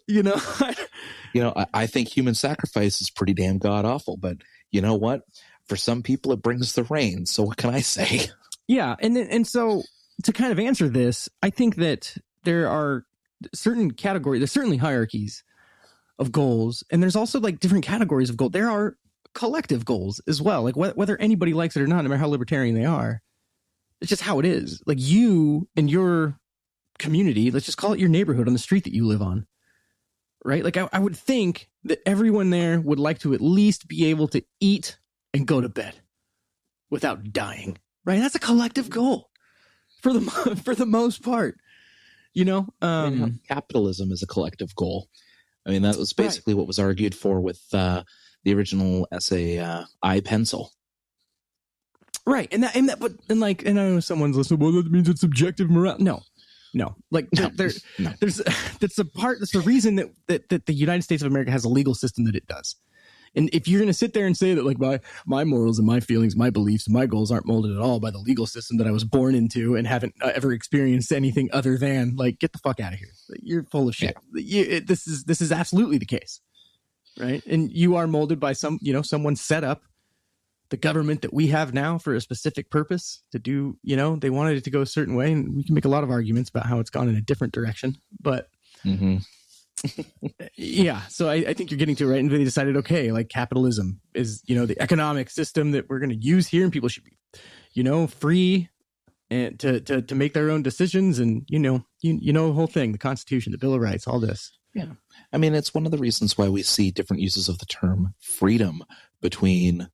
I think human sacrifice is pretty damn god awful, but you know what? For some people, it brings the rain. So what can I say? Yeah. And so to kind of answer this, I think that there are certain categories, there's certainly hierarchies of goals, and there's also like different categories of goals. There are collective goals as well. Like whether anybody likes it or not, no matter how libertarian they are, it's just how it is. Like you and your community, let's just call it your neighborhood on the street that you live on, right? Like I would think that everyone there would like to at least be able to eat and go to bed without dying, right? That's a collective goal for the most part, capitalism is a collective goal. I mean, that was basically what was argued for with the original essay, I Pencil. Right. And I know someone's listening, well, that means it's subjective morality. No. Like there's the reason that the United States of America has a legal system that it does. And if you're going to sit there and say that like my morals and my feelings, my beliefs, and my goals aren't molded at all by the legal system that I was born into and haven't ever experienced anything other than, like, get the fuck out of here. You're full of shit. Yeah. This is absolutely the case. Right. And you are molded by someone set up the government that we have now for a specific purpose to do, they wanted it to go a certain way, and we can make a lot of arguments about how it's gone in a different direction, but yeah. So I think you're getting to it, right? And they decided, okay, like capitalism is, the economic system that we're going to use here, and people should be, free and to make their own decisions. And, the whole thing, the Constitution, the Bill of Rights, all this. Yeah. I mean, it's one of the reasons why we see different uses of the term freedom between,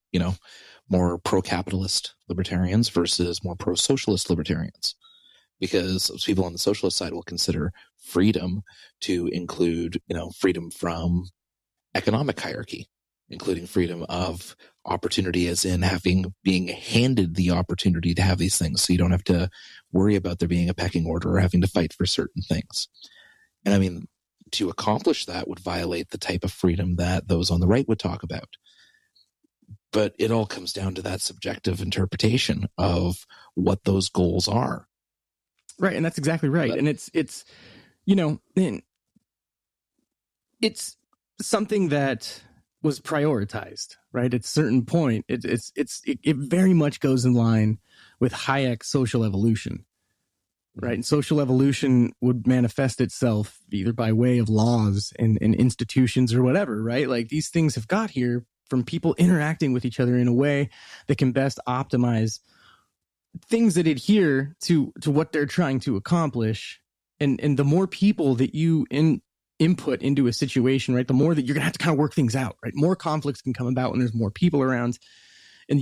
more pro-capitalist libertarians versus more pro-socialist libertarians, because people on the socialist side will consider freedom to include, freedom from economic hierarchy, including freedom of opportunity, as in being handed the opportunity to have these things. So you don't have to worry about there being a pecking order or having to fight for certain things. And I mean, to accomplish that would violate the type of freedom that those on the right would talk about. But it all comes down to that subjective interpretation of what those goals are. Right. And that's exactly right. And it's something that was prioritized, right? At a certain point, it very much goes in line with Hayek's social evolution, right? And social evolution would manifest itself either by way of laws and institutions or whatever, right? Like these things have got here from people interacting with each other in a way that can best optimize things that adhere to what they're trying to accomplish. And the more people that you input into a situation, right, the more that you're gonna have to kind of work things out, right? More conflicts can come about when there's more people around. And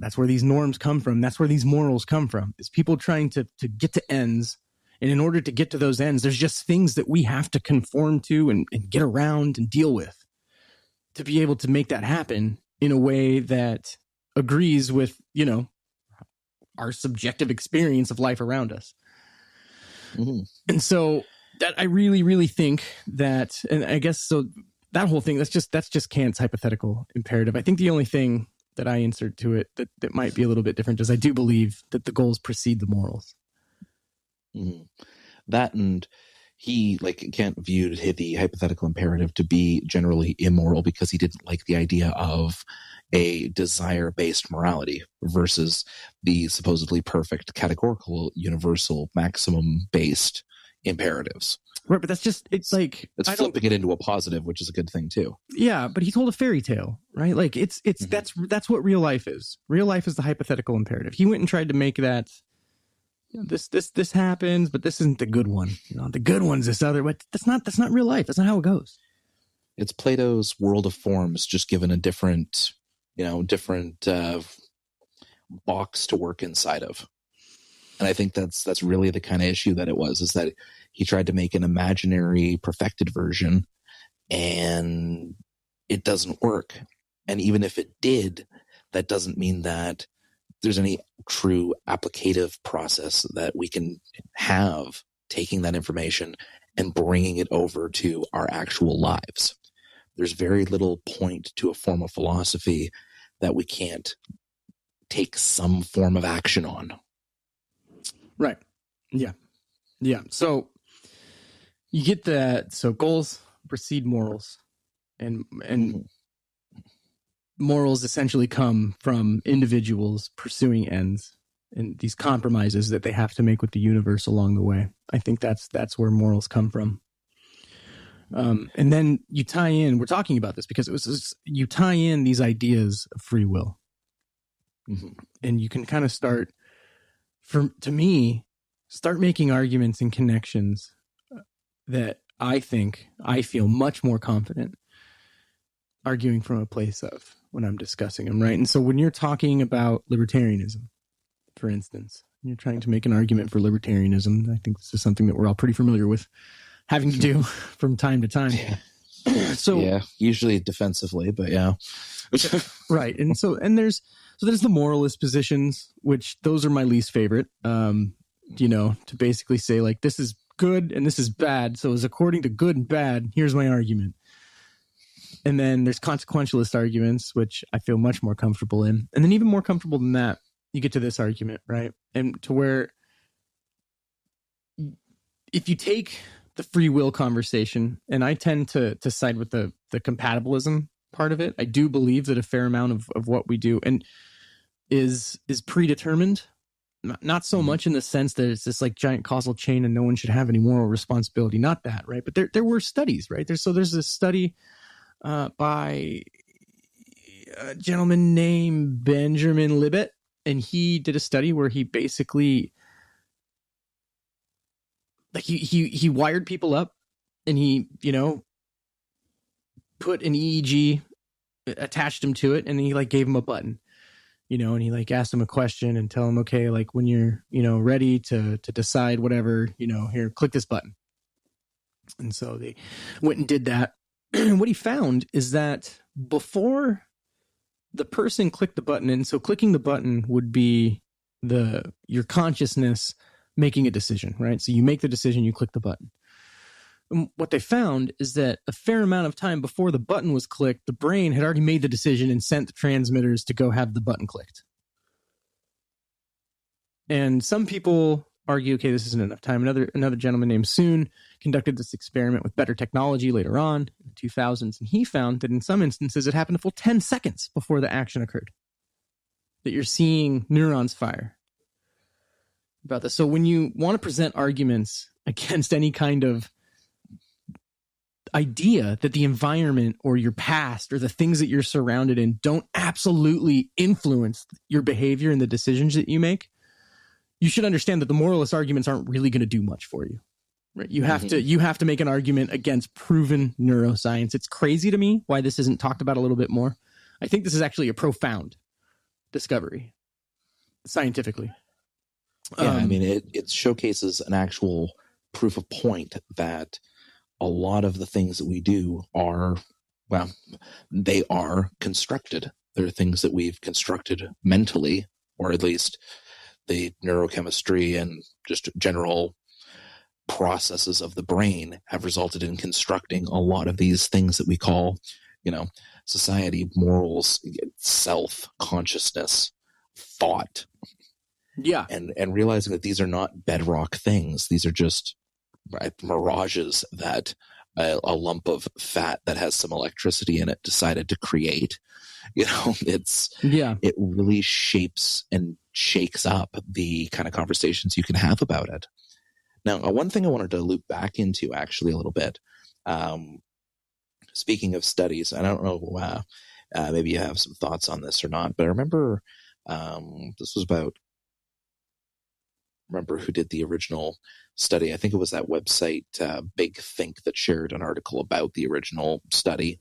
that's where these norms come from. That's where these morals come from. It's people trying to get to ends. And in order to get to those ends, there's just things that we have to conform to and get around and deal with to be able to make that happen in a way that agrees with, our subjective experience of life around us. Mm-hmm. And so that I really, really think that, and I guess so that whole thing, that's just Kant's hypothetical imperative. I think the only thing that I insert to it that might be a little bit different is I do believe that the goals precede the morals. Mm-hmm. That, and Kant viewed the hypothetical imperative to be generally immoral because he didn't like the idea of a desire-based morality versus the supposedly perfect categorical universal maximum-based imperatives. Right, but that's just, it's flipping it into a positive, which is a good thing too. Yeah, but he told a fairy tale, right? Like it's that's what real life is. Real life is the hypothetical imperative. He went and tried to make that, this happens, but this isn't the good one. The good one's this other, but that's not real life. That's not how it goes. It's Plato's world of forms, just given a different box to work inside of. And I think that's really the kind of issue that it was, is that he tried to make an imaginary perfected version and it doesn't work. And even if it did, that doesn't mean that there's any true applicative process that we can have taking that information and bringing it over to our actual lives. There's very little point to a form of philosophy that we can't take some form of action on. Right. Yeah. Yeah. So you get that. So goals precede morals, and morals essentially come from individuals pursuing ends and these compromises that they have to make with the universe along the way. I think that's where morals come from. And then you tie in, we're talking about this because you tie in these ideas of free will. Mm-hmm. And you can kind of start making arguments and connections that I feel much more confident arguing from a place of when I'm discussing them, right? And so when you're talking about libertarianism, for instance, you're trying to make an argument for libertarianism, I think this is something that we're all pretty familiar with having to do from time to time. Yeah. So usually defensively, but yeah. Right. And there's the moralist positions, which those are my least favorite. To basically say like, this is good and this is bad. So as according to good and bad, here's my argument. And then there's consequentialist arguments, which I feel much more comfortable in. And then even more comfortable than that, you get to this argument, right? And to where if you take the free will conversation, and I tend to side with the compatibilism part of it. I do believe that a fair amount of what we do and is predetermined. Not so much in the sense that it's this like giant causal chain and no one should have any moral responsibility. Not that, right? But there were studies, right? There's this study by a gentleman named Benjamin Libet, and he did a study where he basically he wired people up and he put an EEG, attached him to it, and he gave him a button. And he asked him a question and tell him, okay, when you're, ready to decide whatever, here, click this button. And so they went and did that. And what he found is that before the person clicked the button, and so clicking the button would be your consciousness making a decision, right? So you make the decision, you click the button. And what they found is that a fair amount of time before the button was clicked, the brain had already made the decision and sent the transmitters to go have the button clicked. And some people argue, okay, this isn't enough time. Another gentleman named Soon conducted this experiment with better technology later on in the 2000s, and he found that in some instances it happened a full 10 seconds before the action occurred, that you're seeing neurons fire about this. So when you want to present arguments against any kind of idea that the environment or your past or the things that you're surrounded in don't absolutely influence your behavior and the decisions that you make, you should understand that the moralist arguments aren't really going to do much for you, right? You have to make an argument against proven neuroscience. It's crazy to me why this isn't talked about a little bit more. I think this is actually a profound discovery scientifically. Yeah, it showcases an actual proof of point that a lot of the things that we do they are constructed. They're things that we've constructed mentally, or at least the neurochemistry and just general processes of the brain have resulted in constructing a lot of these things that we call, society, morals, self, consciousness, thought. Yeah. And realizing that these are not bedrock things. These are just mirages that a lump of fat that has some electricity in it decided to create. It really shapes and shakes up the kind of conversations you can have about it. Now, one thing I wanted to loop back into actually a little bit, speaking of studies, I don't know, maybe you have some thoughts on this or not, but I remember this was about, remember who did the original study. I think it was that website, Big Think, that shared an article about the original study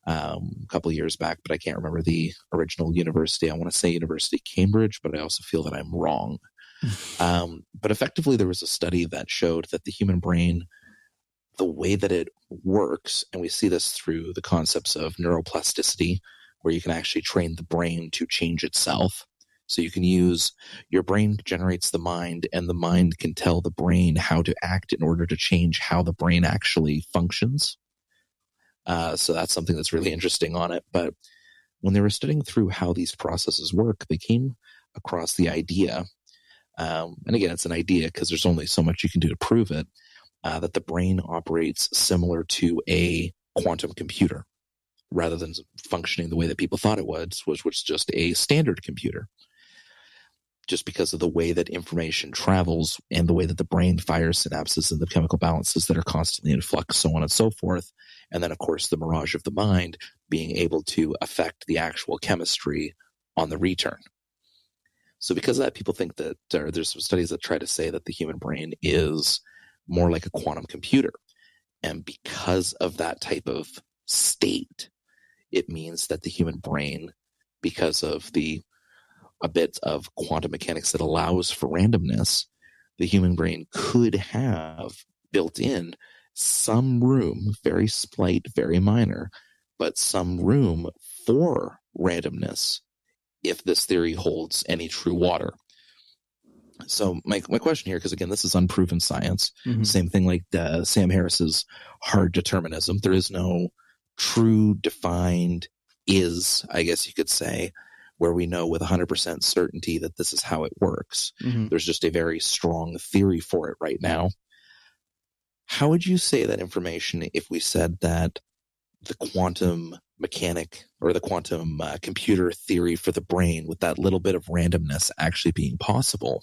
a couple of years back, but I can't remember the original university. I want to say University of Cambridge, but I also feel that I'm wrong. But effectively, there was a study that showed that the human brain, the way that it works, and we see this through the concepts of neuroplasticity, where you can actually train the brain to change itself. So you can use, your brain generates the mind, and the mind can tell the brain how to act in order to change how the brain actually functions. So that's something that's really interesting on it. But when they were studying through how these processes work, they came across the idea, and again, it's an idea because there's only so much you can do to prove it, that the brain operates similar to a quantum computer, rather than functioning the way that people thought it was just a standard computer. Just because of the way that information travels and the way that the brain fires synapses and the chemical balances that are constantly in flux, so on and so forth. And then, of course, the mirage of the mind being able to affect the actual chemistry on the return. So because of that, people think that there's some studies that try to say that the human brain is more like a quantum computer. And because of that type of state, it means that the human brain, because of a bit of quantum mechanics that allows for randomness, the human brain could have built in some room, very slight, very minor, but some room for randomness if this theory holds any true water. So my question here, because again, this is unproven science, same thing like Sam Harris's hard determinism. There is no true defined I guess you could say, where we know with 100% certainty that this is how it works. There's just a very strong theory for it right now. How would you say that information if we said that the quantum mechanic or the quantum computer theory for the brain, with that little bit of randomness actually being possible,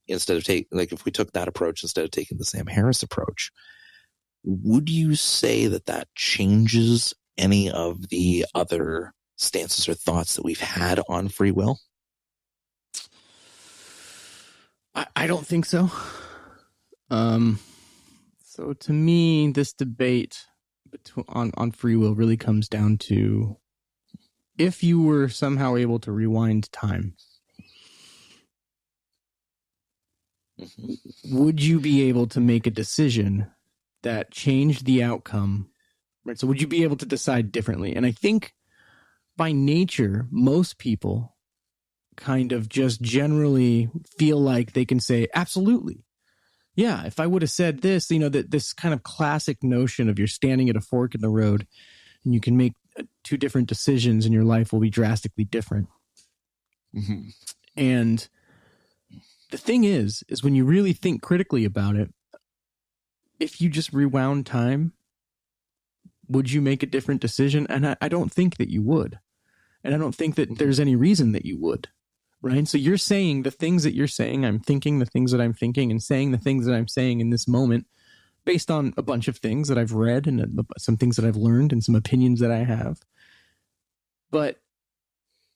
instead of if we took that approach instead of taking the Sam Harris approach, would you say that changes any of the other stances or thoughts that we've had on free will? I don't think so. So to me, this debate on free will really comes down to, if you were somehow able to rewind time, would you be able to make a decision that changed the outcome? Right. So would you be able to decide differently? And I think by nature, most people kind of just generally feel like they can say, absolutely. Yeah, if I would have said this, that this kind of classic notion of you're standing at a fork in the road and you can make two different decisions and your life will be drastically different. And the thing is when you really think critically about it, if you just rewound time, would you make a different decision? And I don't think that you would. And I don't think that there's any reason that you would, right? So you're saying the things that you're saying, I'm thinking the things that I'm thinking, and saying the things that I'm saying in this moment based on a bunch of things that I've read and some things that I've learned and some opinions that I have. But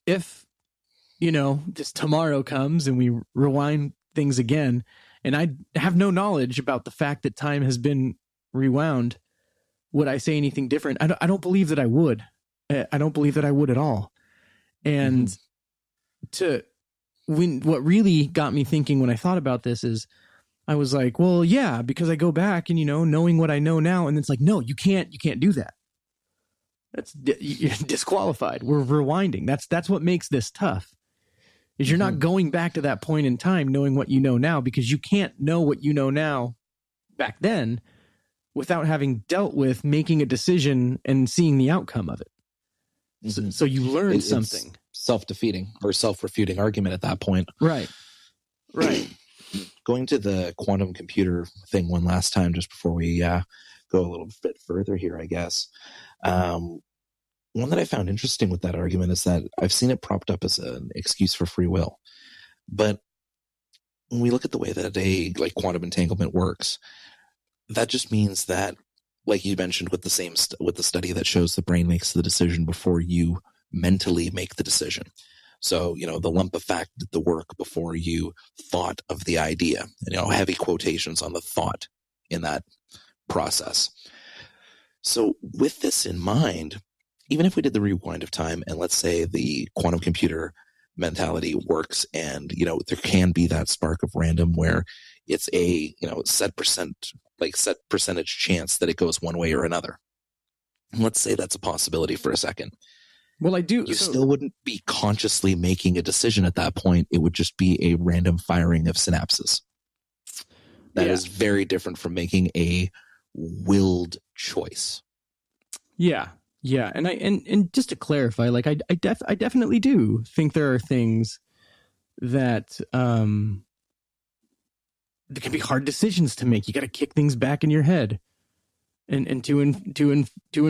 if, this tomorrow comes and we rewind things again, and I have no knowledge about the fact that time has been rewound, would I say anything different? I don't believe that I would. I don't believe that I would at all. And what really got me thinking when I thought about this is, I was like, well, yeah, because I go back and, knowing what I know now, and it's like, no, you can't do that. You're disqualified. We're rewinding. That's what makes this tough, is you're not going back to that point in time knowing what you know now, because you can't know what you know now back then without having dealt with making a decision and seeing the outcome of it. So you learn something. It's self-defeating or self-refuting argument at that point. Right. Going to the quantum computer thing one last time, just before we go a little bit further here, I guess. One that I found interesting with that argument is that I've seen it propped up as an excuse for free will. But when we look at the way that quantum entanglement works, that just means that, like you mentioned with with the study that shows the brain makes the decision before you mentally make the decision. So, the lump of fact did the work before you thought of the idea. And, heavy quotations on the thought in that process. So with this in mind, even if we did the rewind of time and let's say the quantum computer mentality works and, there can be that spark of random where it's a, set percentage chance that it goes one way or another. And let's say that's a possibility for a second. Well, I do. You still wouldn't be consciously making a decision at that point. It would just be a random firing of synapses. That is very different from making a willed choice. Yeah. And just to clarify, like I definitely do think there are things that there can be hard decisions to make. You got to kick things back in your head and to and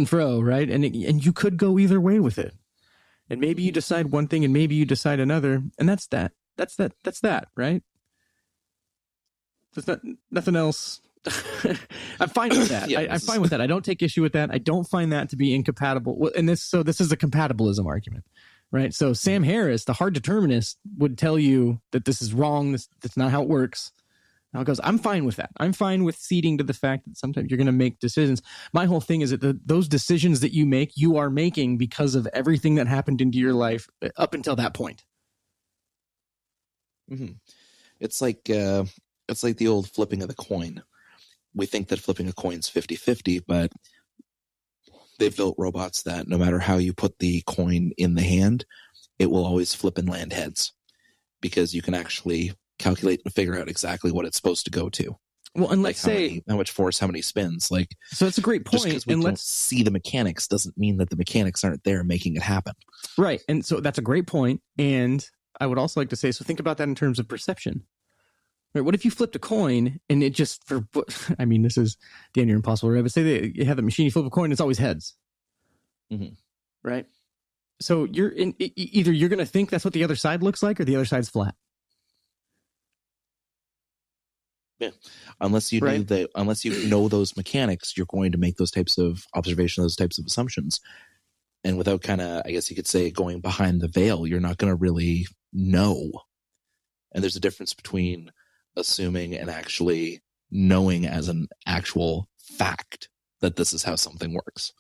fro, right? And you could go either way with it. And maybe you decide one thing and maybe you decide another, and that's that, right? There's nothing else. I'm fine with that. Yeah, I'm fine with that. I don't take issue with that. I don't find that to be incompatible. And this is a compatibilism argument, right? So Sam Harris, the hard determinist, would tell you that this is wrong. That's not how it works. Now it goes, I'm fine with that. I'm fine with ceding to the fact that sometimes you're going to make decisions. My whole thing is that those decisions that you make, you are making because of everything that happened into your life up until that point. Mm-hmm. It's like the old flipping of the coin. We think that flipping a coin's 50-50, but they've built robots that no matter how you put the coin in the hand, it will always flip and land heads because you can actually calculate and figure out exactly what it's supposed to go to. Well, and let's say how much force, how many spins. So that's a great point. Just because we don't see the mechanics doesn't mean that the mechanics aren't there making it happen. Right. And so that's a great point. And I would also like to say, so think about that in terms of perception. Right? What if you flipped a coin and it just this is damn near impossible, right? But say that you have the machine, you flip a coin, it's always heads. Mm-hmm. Right? So either you're going to think that's what the other side looks like or the other side's flat. Yeah. Unless you know those mechanics, you're going to make those types of observations, those types of assumptions. And without kind of, I guess you could say, going behind the veil, you're not going to really know. And there's a difference between assuming and actually knowing as an actual fact that this is how something works.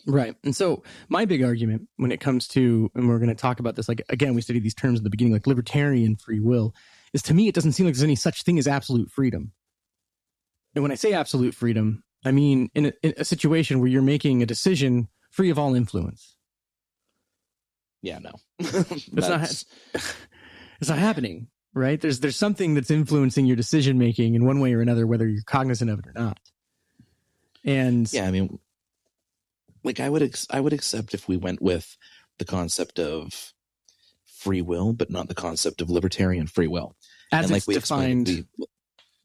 Right. And so my big argument when it comes to, and we're going to talk about this, like, again, we studied these terms at the beginning, like libertarian free will, is to me, it doesn't seem like there's any such thing as absolute freedom. And when I say absolute freedom, I mean in a situation where you're making a decision free of all influence. Yeah, no. It's not happening, right? There's something that's influencing your decision making in one way or another, whether you're cognizant of it or not. And yeah, I mean, like I would accept if we went with the concept of free will, but not the concept of libertarian free will. As and it's like defined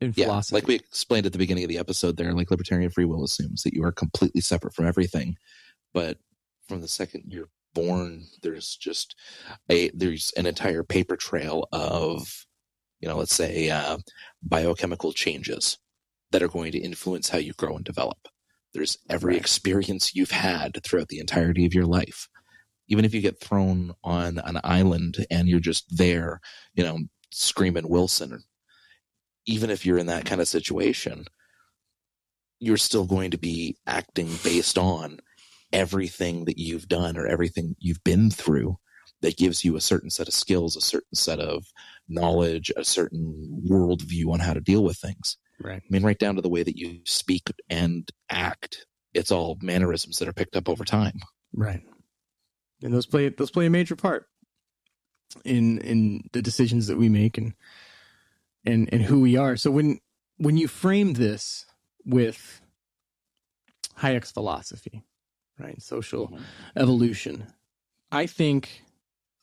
in philosophy. Like we explained at the beginning of the episode there, like libertarian free will assumes that you are completely separate from everything. But from the second you're born, there's an entire paper trail of, let's say, biochemical changes that are going to influence how you grow and develop. There's every experience you've had throughout the entirety of your life. Even if you get thrown on an island and you're just there, screaming Wilson, even if you're in that kind of situation, you're still going to be acting based on everything that you've done or everything you've been through that gives you a certain set of skills, a certain set of knowledge, a certain worldview on how to deal with things. Right. I mean, right down to the way that you speak and act. It's all mannerisms that are picked up over time. Right. And those play a major part in the decisions that we make and who we are. So when you frame this with Hayek's philosophy, right, social evolution, I think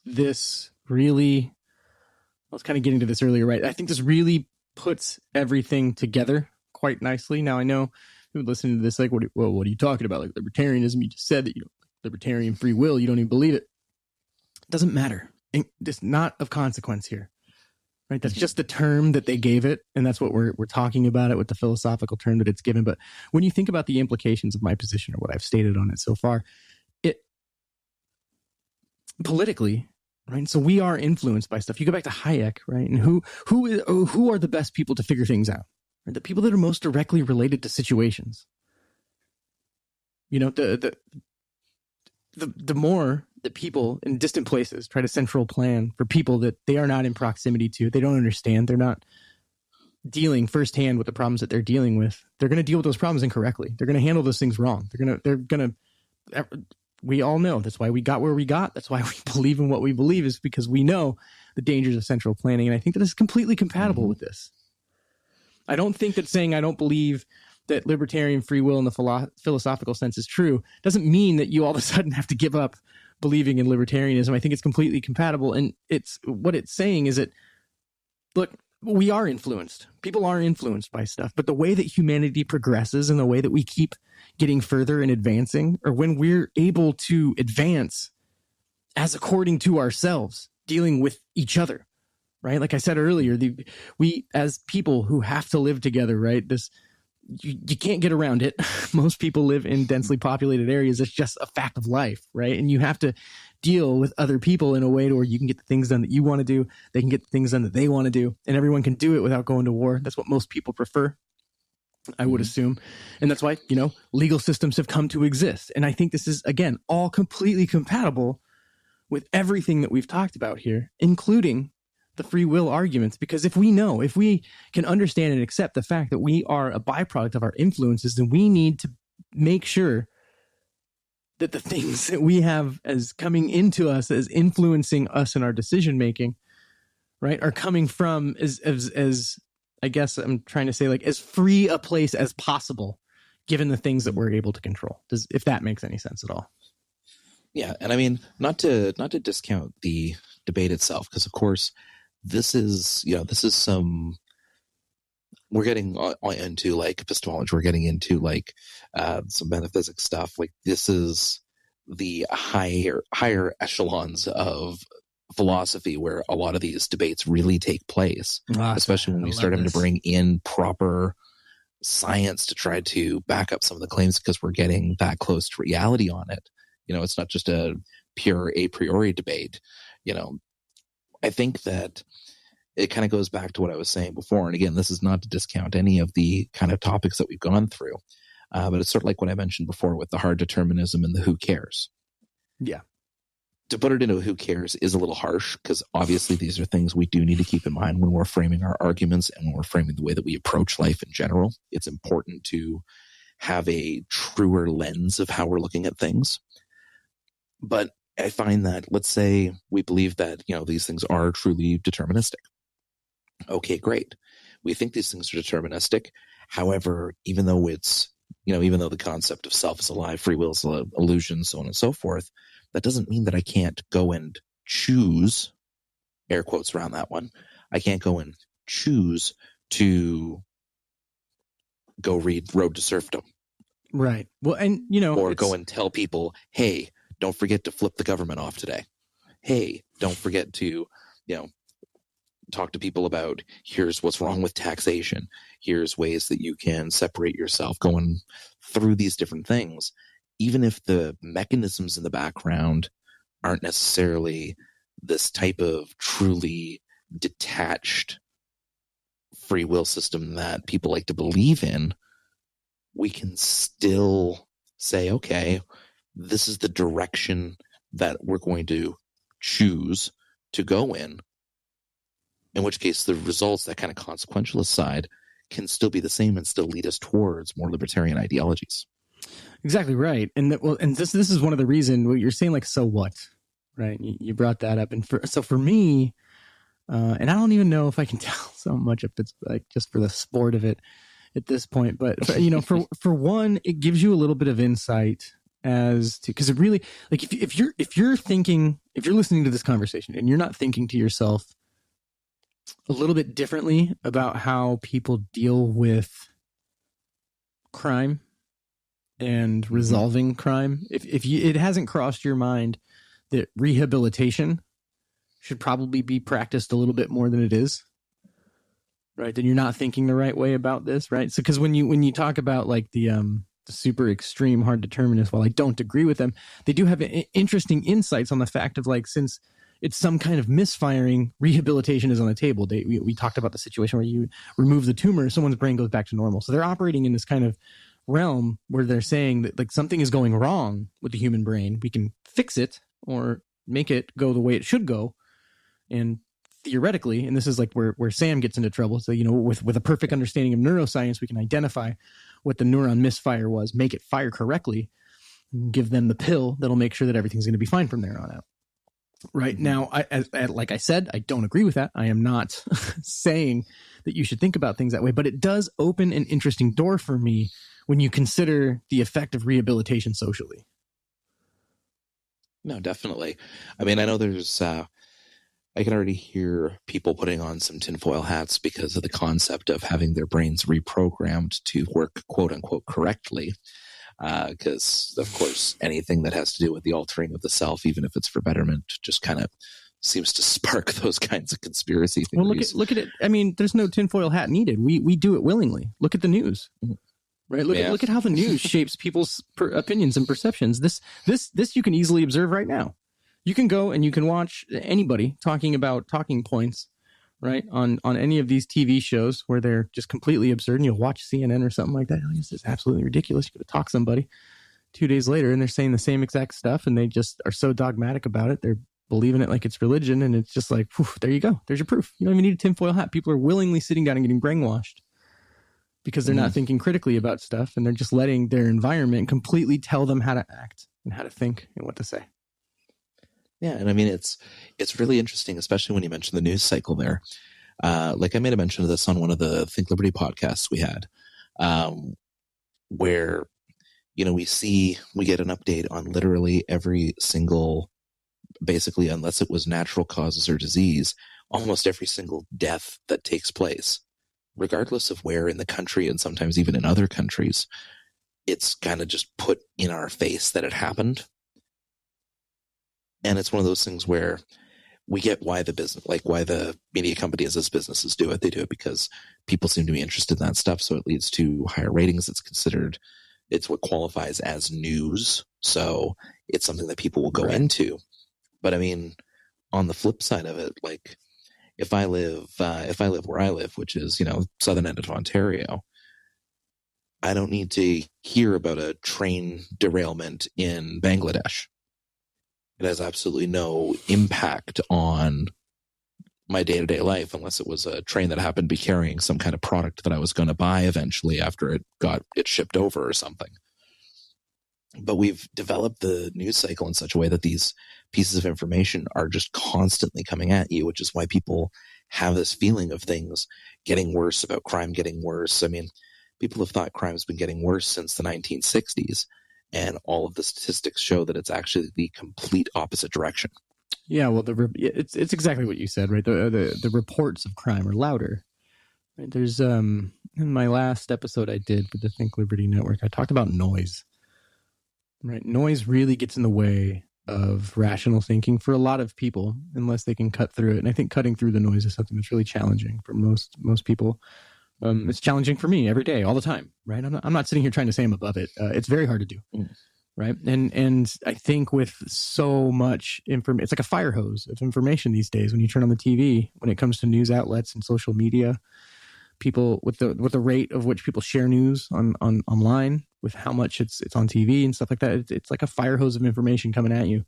this really, I was kind of getting to this earlier, right? I think this really puts everything together quite nicely. Now, I know people listening to this, like, what are you talking about? Like libertarianism, you just said that you don't, libertarian free will, you don't even believe it. It doesn't matter. It's not of consequence here, right? That's just the term that they gave it, and that's what we're talking about it with the philosophical term that it's given. But when you think about the implications of my position or what I've stated on it so far, it politically, right? So we are influenced by stuff. You go back to Hayek, right? And who are the best people to figure things out? Right? The people that are most directly related to situations. You know, the more that people in distant places try to central plan for people that they are not in proximity to, they don't understand, they're not dealing firsthand with the problems that they're dealing with, they're going to deal with those problems incorrectly. They're going to handle those things wrong. We all know that's why we got where we got. That's why we believe in what we believe, is because we know the dangers of central planning. And I think that is completely compatible with this. I don't think that saying I don't believe that libertarian free will in the philosophical sense is true doesn't mean that you all of a sudden have to give up believing in libertarianism. I think it's completely compatible. And what it's saying is that, look, we are influenced. People are influenced by stuff. But the way that humanity progresses and the way that we keep getting further and advancing, or when we're able to advance as according to ourselves, dealing with each other, right? Like I said earlier, we as people who have to live together, right? You can't get around it. Most people live in densely populated areas. It's just a fact of life, right? And you have to deal with other people in a way to where you can get the things done that you want to do. They can get the things done that they want to do, and everyone can do it without going to war. That's what most people prefer, I would assume. And that's why, legal systems have come to exist. And I think this is, again, all completely compatible with everything that we've talked about here, including the free will arguments. Because if we can understand and accept the fact that we are a byproduct of our influences, then we need to make sure that the things that we have as coming into us, as influencing us in our decision making, right, are coming from as I guess I'm trying to say, like, as free a place as possible, given the things that we're able to control. If that makes any sense at all. Yeah, and I mean, not to discount the debate itself, because of course this is some, we're getting into like epistemology, we're getting into like some metaphysics stuff. Like, this is the higher echelons of philosophy where a lot of these debates really take place, especially when we start having to bring in proper science to try to back up some of the claims, because we're getting that close to reality on it. It's not just a pure a priori debate. I think that it kind of goes back to what I was saying before. And again, this is not to discount any of the kind of topics that we've gone through. But it's sort of like what I mentioned before with the hard determinism and the who cares. Yeah. To put it into who cares is a little harsh, because obviously these are things we do need to keep in mind when we're framing our arguments and when we're framing the way that we approach life in general. It's important to have a truer lens of how we're looking at things. But I find that, let's say we believe that, these things are truly deterministic. Okay, great. We think these things are deterministic. However, even though the concept of self is a lie, free will is an illusion, so on and so forth, that doesn't mean that I can't go and choose, air quotes around that one, I can't go and choose to go read Road to Serfdom. Right. Well, and, or go and tell people, hey, don't forget to flip the government off today. Hey, don't forget to, talk to people about, here's what's wrong with taxation. Here's ways that you can separate yourself, going through these different things. Even if the mechanisms in the background aren't necessarily this type of truly detached free will system that people like to believe in, we can still say, okay, this is the direction that we're going to choose to go in which case the results, that kind of consequentialist side, can still be the same and still lead us towards more libertarian ideologies. Exactly right. And this is one of the reasons what you're saying, like, so what, right? You brought that up. And for me, and I don't even know if I can tell so much if it's like just for the sport of it at this point, but for one, it gives you a little bit of insight as to, because it really, like, if you're listening to this conversation and you're not thinking to yourself a little bit differently about how people deal with crime and resolving crime, if it hasn't crossed your mind that rehabilitation should probably be practiced a little bit more than it is, right? Then you're not thinking the right way about this, right? So, because when you talk about like the super extreme hard determinists, while I don't agree with them, they do have interesting insights on the fact of, like, since it's some kind of misfiring, rehabilitation is on the table. We talked about the situation where you remove the tumor, someone's brain goes back to normal. So they're operating in this kind of realm where they're saying that, like, something is going wrong with the human brain. We can fix it or make it go the way it should go. And theoretically, and this is like where Sam gets into trouble. So, with a perfect understanding of neuroscience, we can identify what the neuron misfire was, make it fire correctly, and give them the pill that'll make sure that everything's going to be fine from there on out. Right now, like I said, I don't agree with that. I am not saying that you should think about things that way, but it does open an interesting door for me when you consider the effect of rehabilitation socially. No, definitely. I mean, I know there's, I can already hear people putting on some tinfoil hats because of the concept of having their brains reprogrammed to work, quote unquote, correctly. Because, of course, anything that has to do with the altering of the self, even if it's for betterment, just kind of seems to spark those kinds of conspiracy theories. Well, look at it. I mean, there's no tinfoil hat needed. We do it willingly. Look at the news, right? Look at how the news shapes people's opinions and perceptions. This you can easily observe right now. You can go and you can watch anybody talking about talking points, right, on any of these TV shows where they're just completely absurd, and you'll watch CNN or something like that. Oh, this is absolutely ridiculous. You could talk somebody 2 days later and they're saying the same exact stuff, and they just are so dogmatic about it. They're believing it like it's religion, and it's just like, whew, there you go. There's your proof. You don't even need a tinfoil hat. People are willingly sitting down and getting brainwashed because they're not thinking critically about stuff, and they're just letting their environment completely tell them how to act and how to think and what to say. Yeah, and I mean, it's really interesting, especially when you mention the news cycle there. Like I made a mention of this on one of the Think Liberty podcasts we had, where, we get an update on literally every single, basically, unless it was natural causes or disease, almost every single death that takes place, regardless of where in the country and sometimes even in other countries. It's kind of just put in our face that it happened. And it's one of those things where we get why the media companies as businesses do it. They do it because people seem to be interested in that stuff. So it leads to higher ratings. It's what qualifies as news. So it's something that people will go into. But I mean, on the flip side of it, like if I live where I live, which is, southern end of Ontario, I don't need to hear about a train derailment in Bangladesh. It has absolutely no impact on my day-to-day life unless it was a train that happened to be carrying some kind of product that I was going to buy eventually after it got shipped over or something. But we've developed the news cycle in such a way that these pieces of information are just constantly coming at you, which is why people have this feeling of things getting worse, about crime getting worse. I mean, people have thought crime's been getting worse since the 1960s. And all of the statistics show that it's actually the complete opposite direction. Yeah, well, it's exactly what you said, right? The reports of crime are louder. Right? There's in my last episode I did with the Think Liberty Network, I talked about noise. Right, noise really gets in the way of rational thinking for a lot of people, unless they can cut through it. And I think cutting through the noise is something that's really challenging for most people. It's challenging for me every day, all the time, right? I'm not sitting here trying to say I'm above it. It's very hard to do, right? And I think with so much information, it's like a fire hose of information these days. When you turn on the TV, when it comes to news outlets and social media, people with the rate of which people share news on online, with how much it's on TV and stuff like that, it's like a fire hose of information coming at you,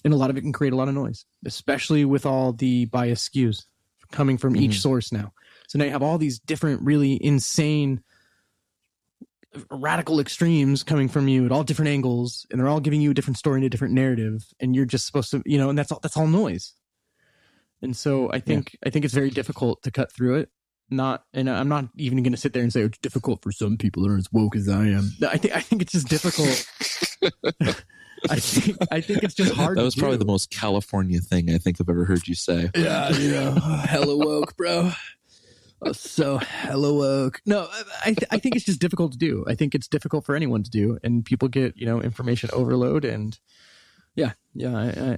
and a lot of it can create a lot of noise, especially with all the bias skews coming from each source now. So now you have all these different, really insane, radical extremes coming from you at all different angles, and they're all giving you a different story and a different narrative, and you're just supposed to, and that's all noise. And so I think it's very difficult to cut through it. And I'm not even going to sit there and say it's difficult for some people that are as woke as I am. I think it's just difficult I think it's just hard. That was probably the most California thing I think I've ever heard you say. Yeah, hella woke, bro. So hella woke. No, I think it's just difficult to do. I think it's difficult for anyone to do, and people get information overload. And yeah,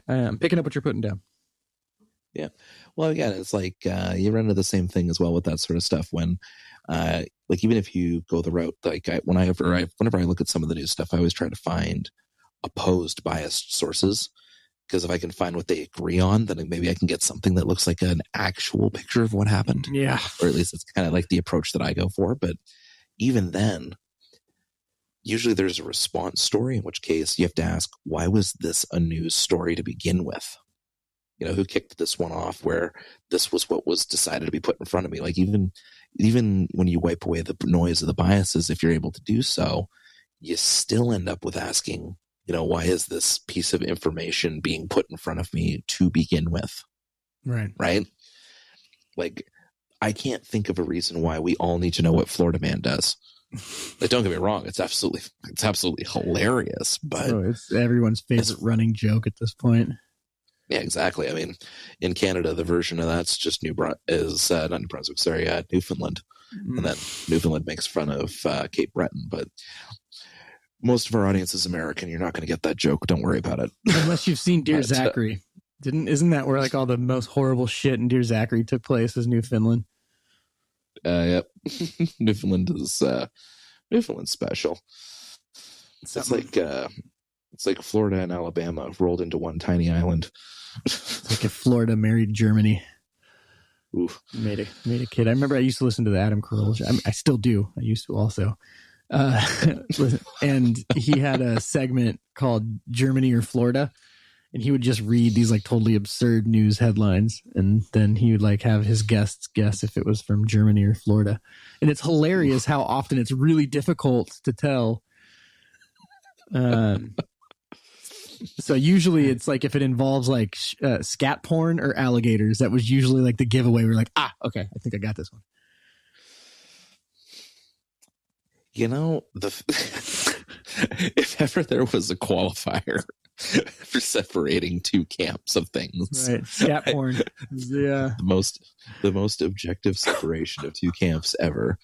I'm picking up what you're putting down. Yeah. Well, again, it's like you run into the same thing as well with that sort of stuff when, like, even if you go the route, like whenever I look at some of the news stuff, I always try to find opposed biased sources, because if I can find what they agree on, then maybe I can get something that looks like an actual picture of what happened. Yeah. Or at least it's kind of like the approach that I go for. But even then, usually there's a response story, in which case you have to ask, why was this a news story to begin with? Who kicked this one off where this was what was decided to be put in front of me? Like, even when you wipe away the noise of the biases, if you're able to do so, you still end up with asking, why is this piece of information being put in front of me to begin with? Right. Right? Like, I can't think of a reason why we all need to know what Florida Man does. Like, don't get me wrong, it's absolutely hilarious, but it's everyone's favorite running joke at this point. Yeah, exactly. I mean, in Canada, the version of that's just not New Brunswick, Newfoundland. And then Newfoundland makes fun of Cape Breton. But most of our audience is American. You're not going to get that joke. Don't worry about it. Unless you've seen Dear Zachary. Isn't that where like all the most horrible shit in Dear Zachary took place, is Newfoundland? Yep. Newfoundland is Newfoundland's special. It's like Florida and Alabama rolled into one tiny island. It's like if Florida married Germany. Oof. Made a kid. I remember I used to listen to the Adam Carolla. I still do. I used to also. And he had a segment called Germany or Florida. And he would just read these like totally absurd news headlines. And then he would like have his guests guess if it was from Germany or Florida. And it's hilarious how often it's really difficult to tell. So usually it's like if it involves like scat porn or alligators, that was usually like the giveaway. We're like, okay, I think I got this one. If ever there was a qualifier for separating two camps of things, right? Scat porn, yeah, the most objective separation of two camps ever.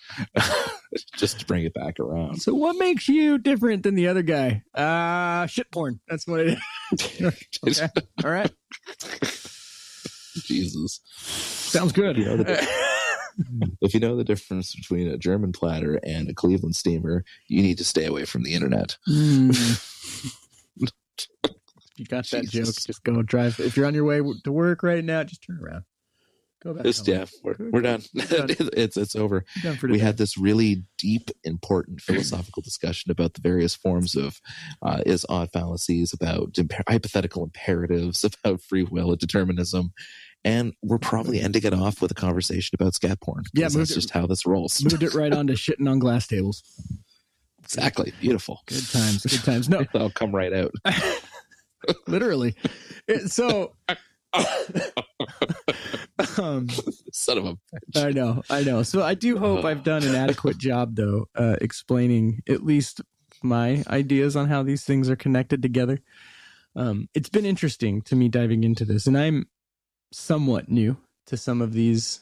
Just to bring it back around. So, what makes you different than the other guy? Shit porn. That's what it is. Okay. All right. Jesus, sounds good. If you know the difference between a German platter and a Cleveland steamer, you need to stay away from the internet. If you got that joke, just go drive. If you're on your way to work right now, just turn around. Go back. We're done. It's over. We had this really deep, important philosophical discussion about the various forms of is-ought fallacies, about hypothetical imperatives, about free will and determinism. And we're probably ending it off with a conversation about scat porn. Yeah, that's just how this rolls. Moved it right on to shitting on glass tables. Exactly. Beautiful. Good times. Good times. No, that'll come right out. Literally. So, son of a bitch. I know. So I do hope I've done an adequate job, though, explaining at least my ideas on how these things are connected together. It's been interesting to me diving into this, and I'm somewhat new to some of these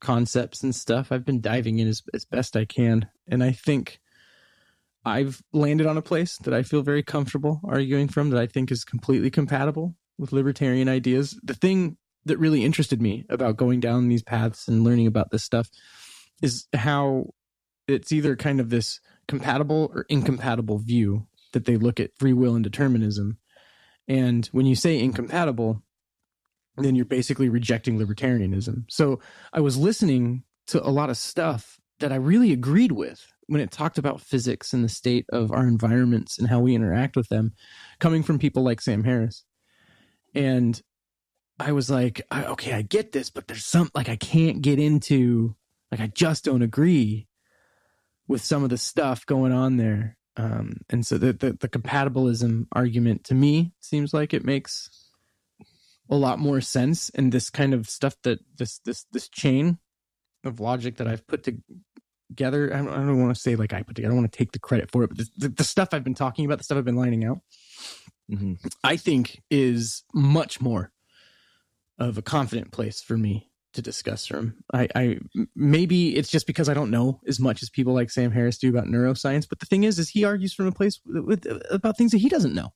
concepts and stuff. I've been diving in as best I can, and I think I've landed on a place that I feel very comfortable arguing from, that I think is completely compatible with libertarian ideas. The thing that really interested me about going down these paths and learning about this stuff is how it's either kind of this compatible or incompatible view that they look at free will and determinism. And when you say incompatible, then you're basically rejecting libertarianism. So I was listening to a lot of stuff that I really agreed with when it talked about physics and the state of our environments and how we interact with them, coming from people like Sam Harris. And I was like, okay, I get this, but there's some, like, I can't get into, like, I just don't agree with some of the stuff going on there. And so the compatibilism argument to me seems like it makes a lot more sense. And this kind of stuff that this chain of logic that I've put together. I don't want to say like I put together. I don't want to take the credit for it, but the stuff I've been talking about, the stuff I've been lining out, I think is much more of a confident place for me to discuss from. I maybe it's just because I don't know as much as people like Sam Harris do about neuroscience, but the thing is he argues from a place about things that he doesn't know.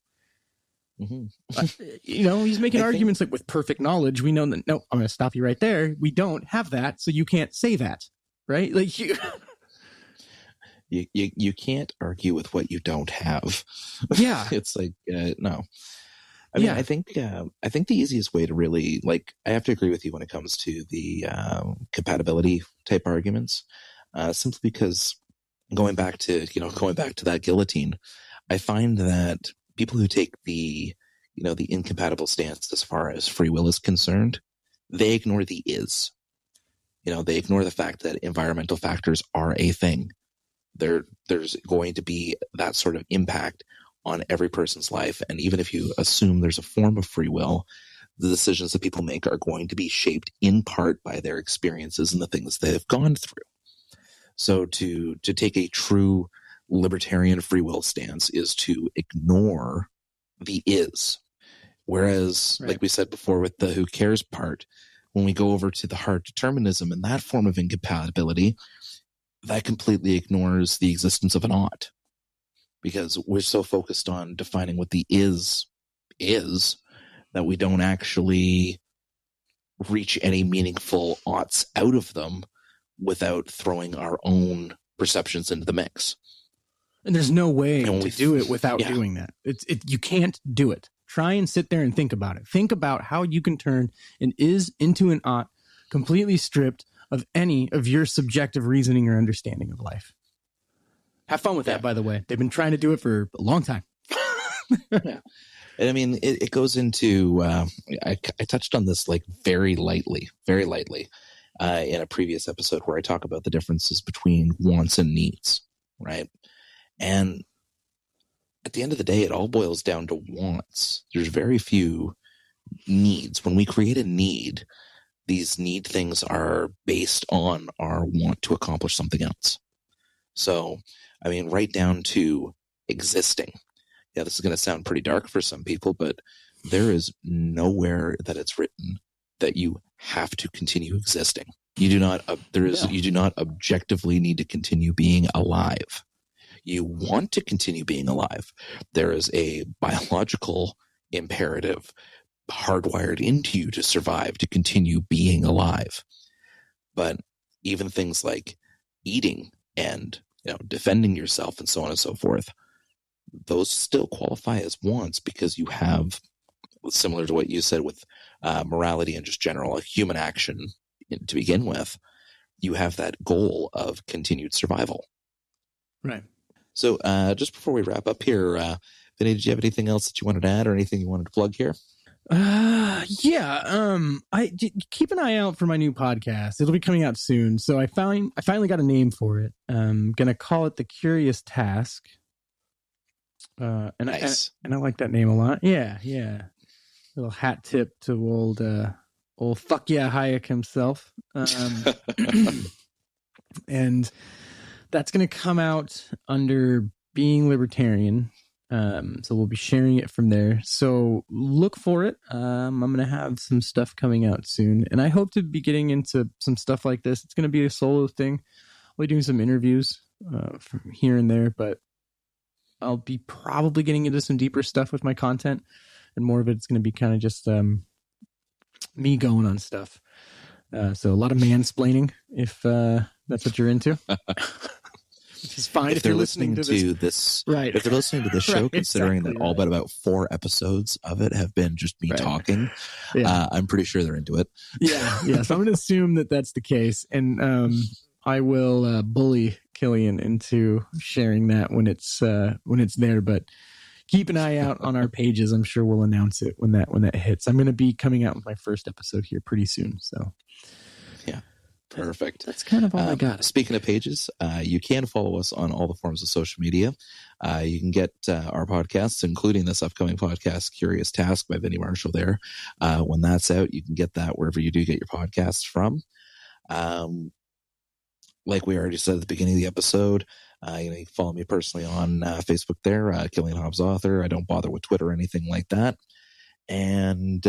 He's making arguments like with perfect knowledge. We know that. No, I'm going to stop you right there. We don't have that, so you can't say that, right? Like you can't argue with what you don't have. Yeah, it's like no. I mean, I think the easiest way to really, like, I have to agree with you when it comes to the compatibility type arguments, simply because going back to that guillotine, I find that people who take the incompatible stance as far as free will is concerned, they ignore the is. They ignore the fact that environmental factors are a thing. There's going to be that sort of impact on every person's life. And even if you assume there's a form of free will, the decisions that people make are going to be shaped in part by their experiences and the things they've gone through. So to take a true libertarian free will stance is to ignore the is. Whereas, like we said before with the who cares part, when we go over to the hard determinism and that form of incompatibility, that completely ignores the existence of an ought. Because we're so focused on defining what the is that we don't actually reach any meaningful oughts out of them without throwing our own perceptions into the mix. And there's no way to do it without doing that. You can't do it. Try and sit there and think about it. Think about how you can turn an is into an ought, completely stripped of any of your subjective reasoning or understanding of life. Have fun with that, by the way. They've been trying to do it for a long time. And I mean, it goes into, I touched on this like very lightly in a previous episode where I talk about the differences between wants and needs, right? And at the end of the day, it all boils down to wants. There's very few needs. When we create a need, these need things are based on our want to accomplish something else. So, I mean, right down to existing. Yeah, this is going to sound pretty dark for some people, but there is nowhere that it's written that you have to continue existing. You do not. You do not objectively need to continue being alive. You want to continue being alive. There is a biological imperative hardwired into you to survive, to continue being alive. But even things like eating and defending yourself and so on and so forth, those still qualify as wants because you have, similar to what you said with morality and just general human action to begin with, you have that goal of continued survival. Right. So just before we wrap up here, Vinny, did you have anything else that you wanted to add or anything you wanted to plug here? I keep an eye out for my new podcast. It'll be coming out soon. So I finally got a name for it. I'm gonna call it The Curious Task. Nice. I like that name a lot. Yeah. Little hat tip to old fuck yeah Hayek himself. And that's gonna come out under Being Libertarian. So we'll be sharing it from there. So look for it. I'm going to have some stuff coming out soon, and I hope to be getting into some stuff like this. It's going to be a solo thing. I'll be doing some interviews from here and there, but I'll be probably getting into some deeper stuff with my content, and more of it's going to be kind of just me going on stuff. So a lot of mansplaining, if that's what you're into. Which is fine if they're listening to this. Right. If they're listening to this show, considering that all but about 4 episodes of it have been just me talking, I'm pretty sure they're into it. Yeah. So I'm going to assume that that's the case. And I will bully Killian into sharing that when it's there. But keep an eye out on our pages. I'm sure we'll announce it when that hits. I'm going to be coming out with my first episode here pretty soon. So yeah. Perfect. That's kind of all I got. Speaking of pages, you can follow us on all the forms of social media. You can get our podcasts, including this upcoming podcast, Curious Task by Vinny Marshall there. When that's out, you can get that wherever you do get your podcasts from. like we already said at the beginning of the episode, you can follow me personally on Facebook there, Killian Hobbs Author. I don't bother with Twitter or anything like that. And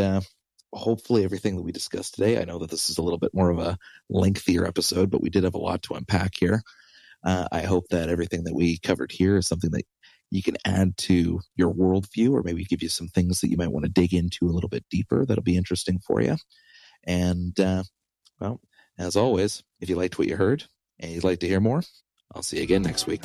hopefully everything that we discussed today, I know that this is a little bit more of a lengthier episode, but we did have a lot to unpack here. I hope that everything that we covered here is something that you can add to your worldview, or maybe give you some things that you might want to dig into a little bit deeper that'll be interesting for you. And, well, as always, if you liked what you heard and you'd like to hear more, I'll see you again next week.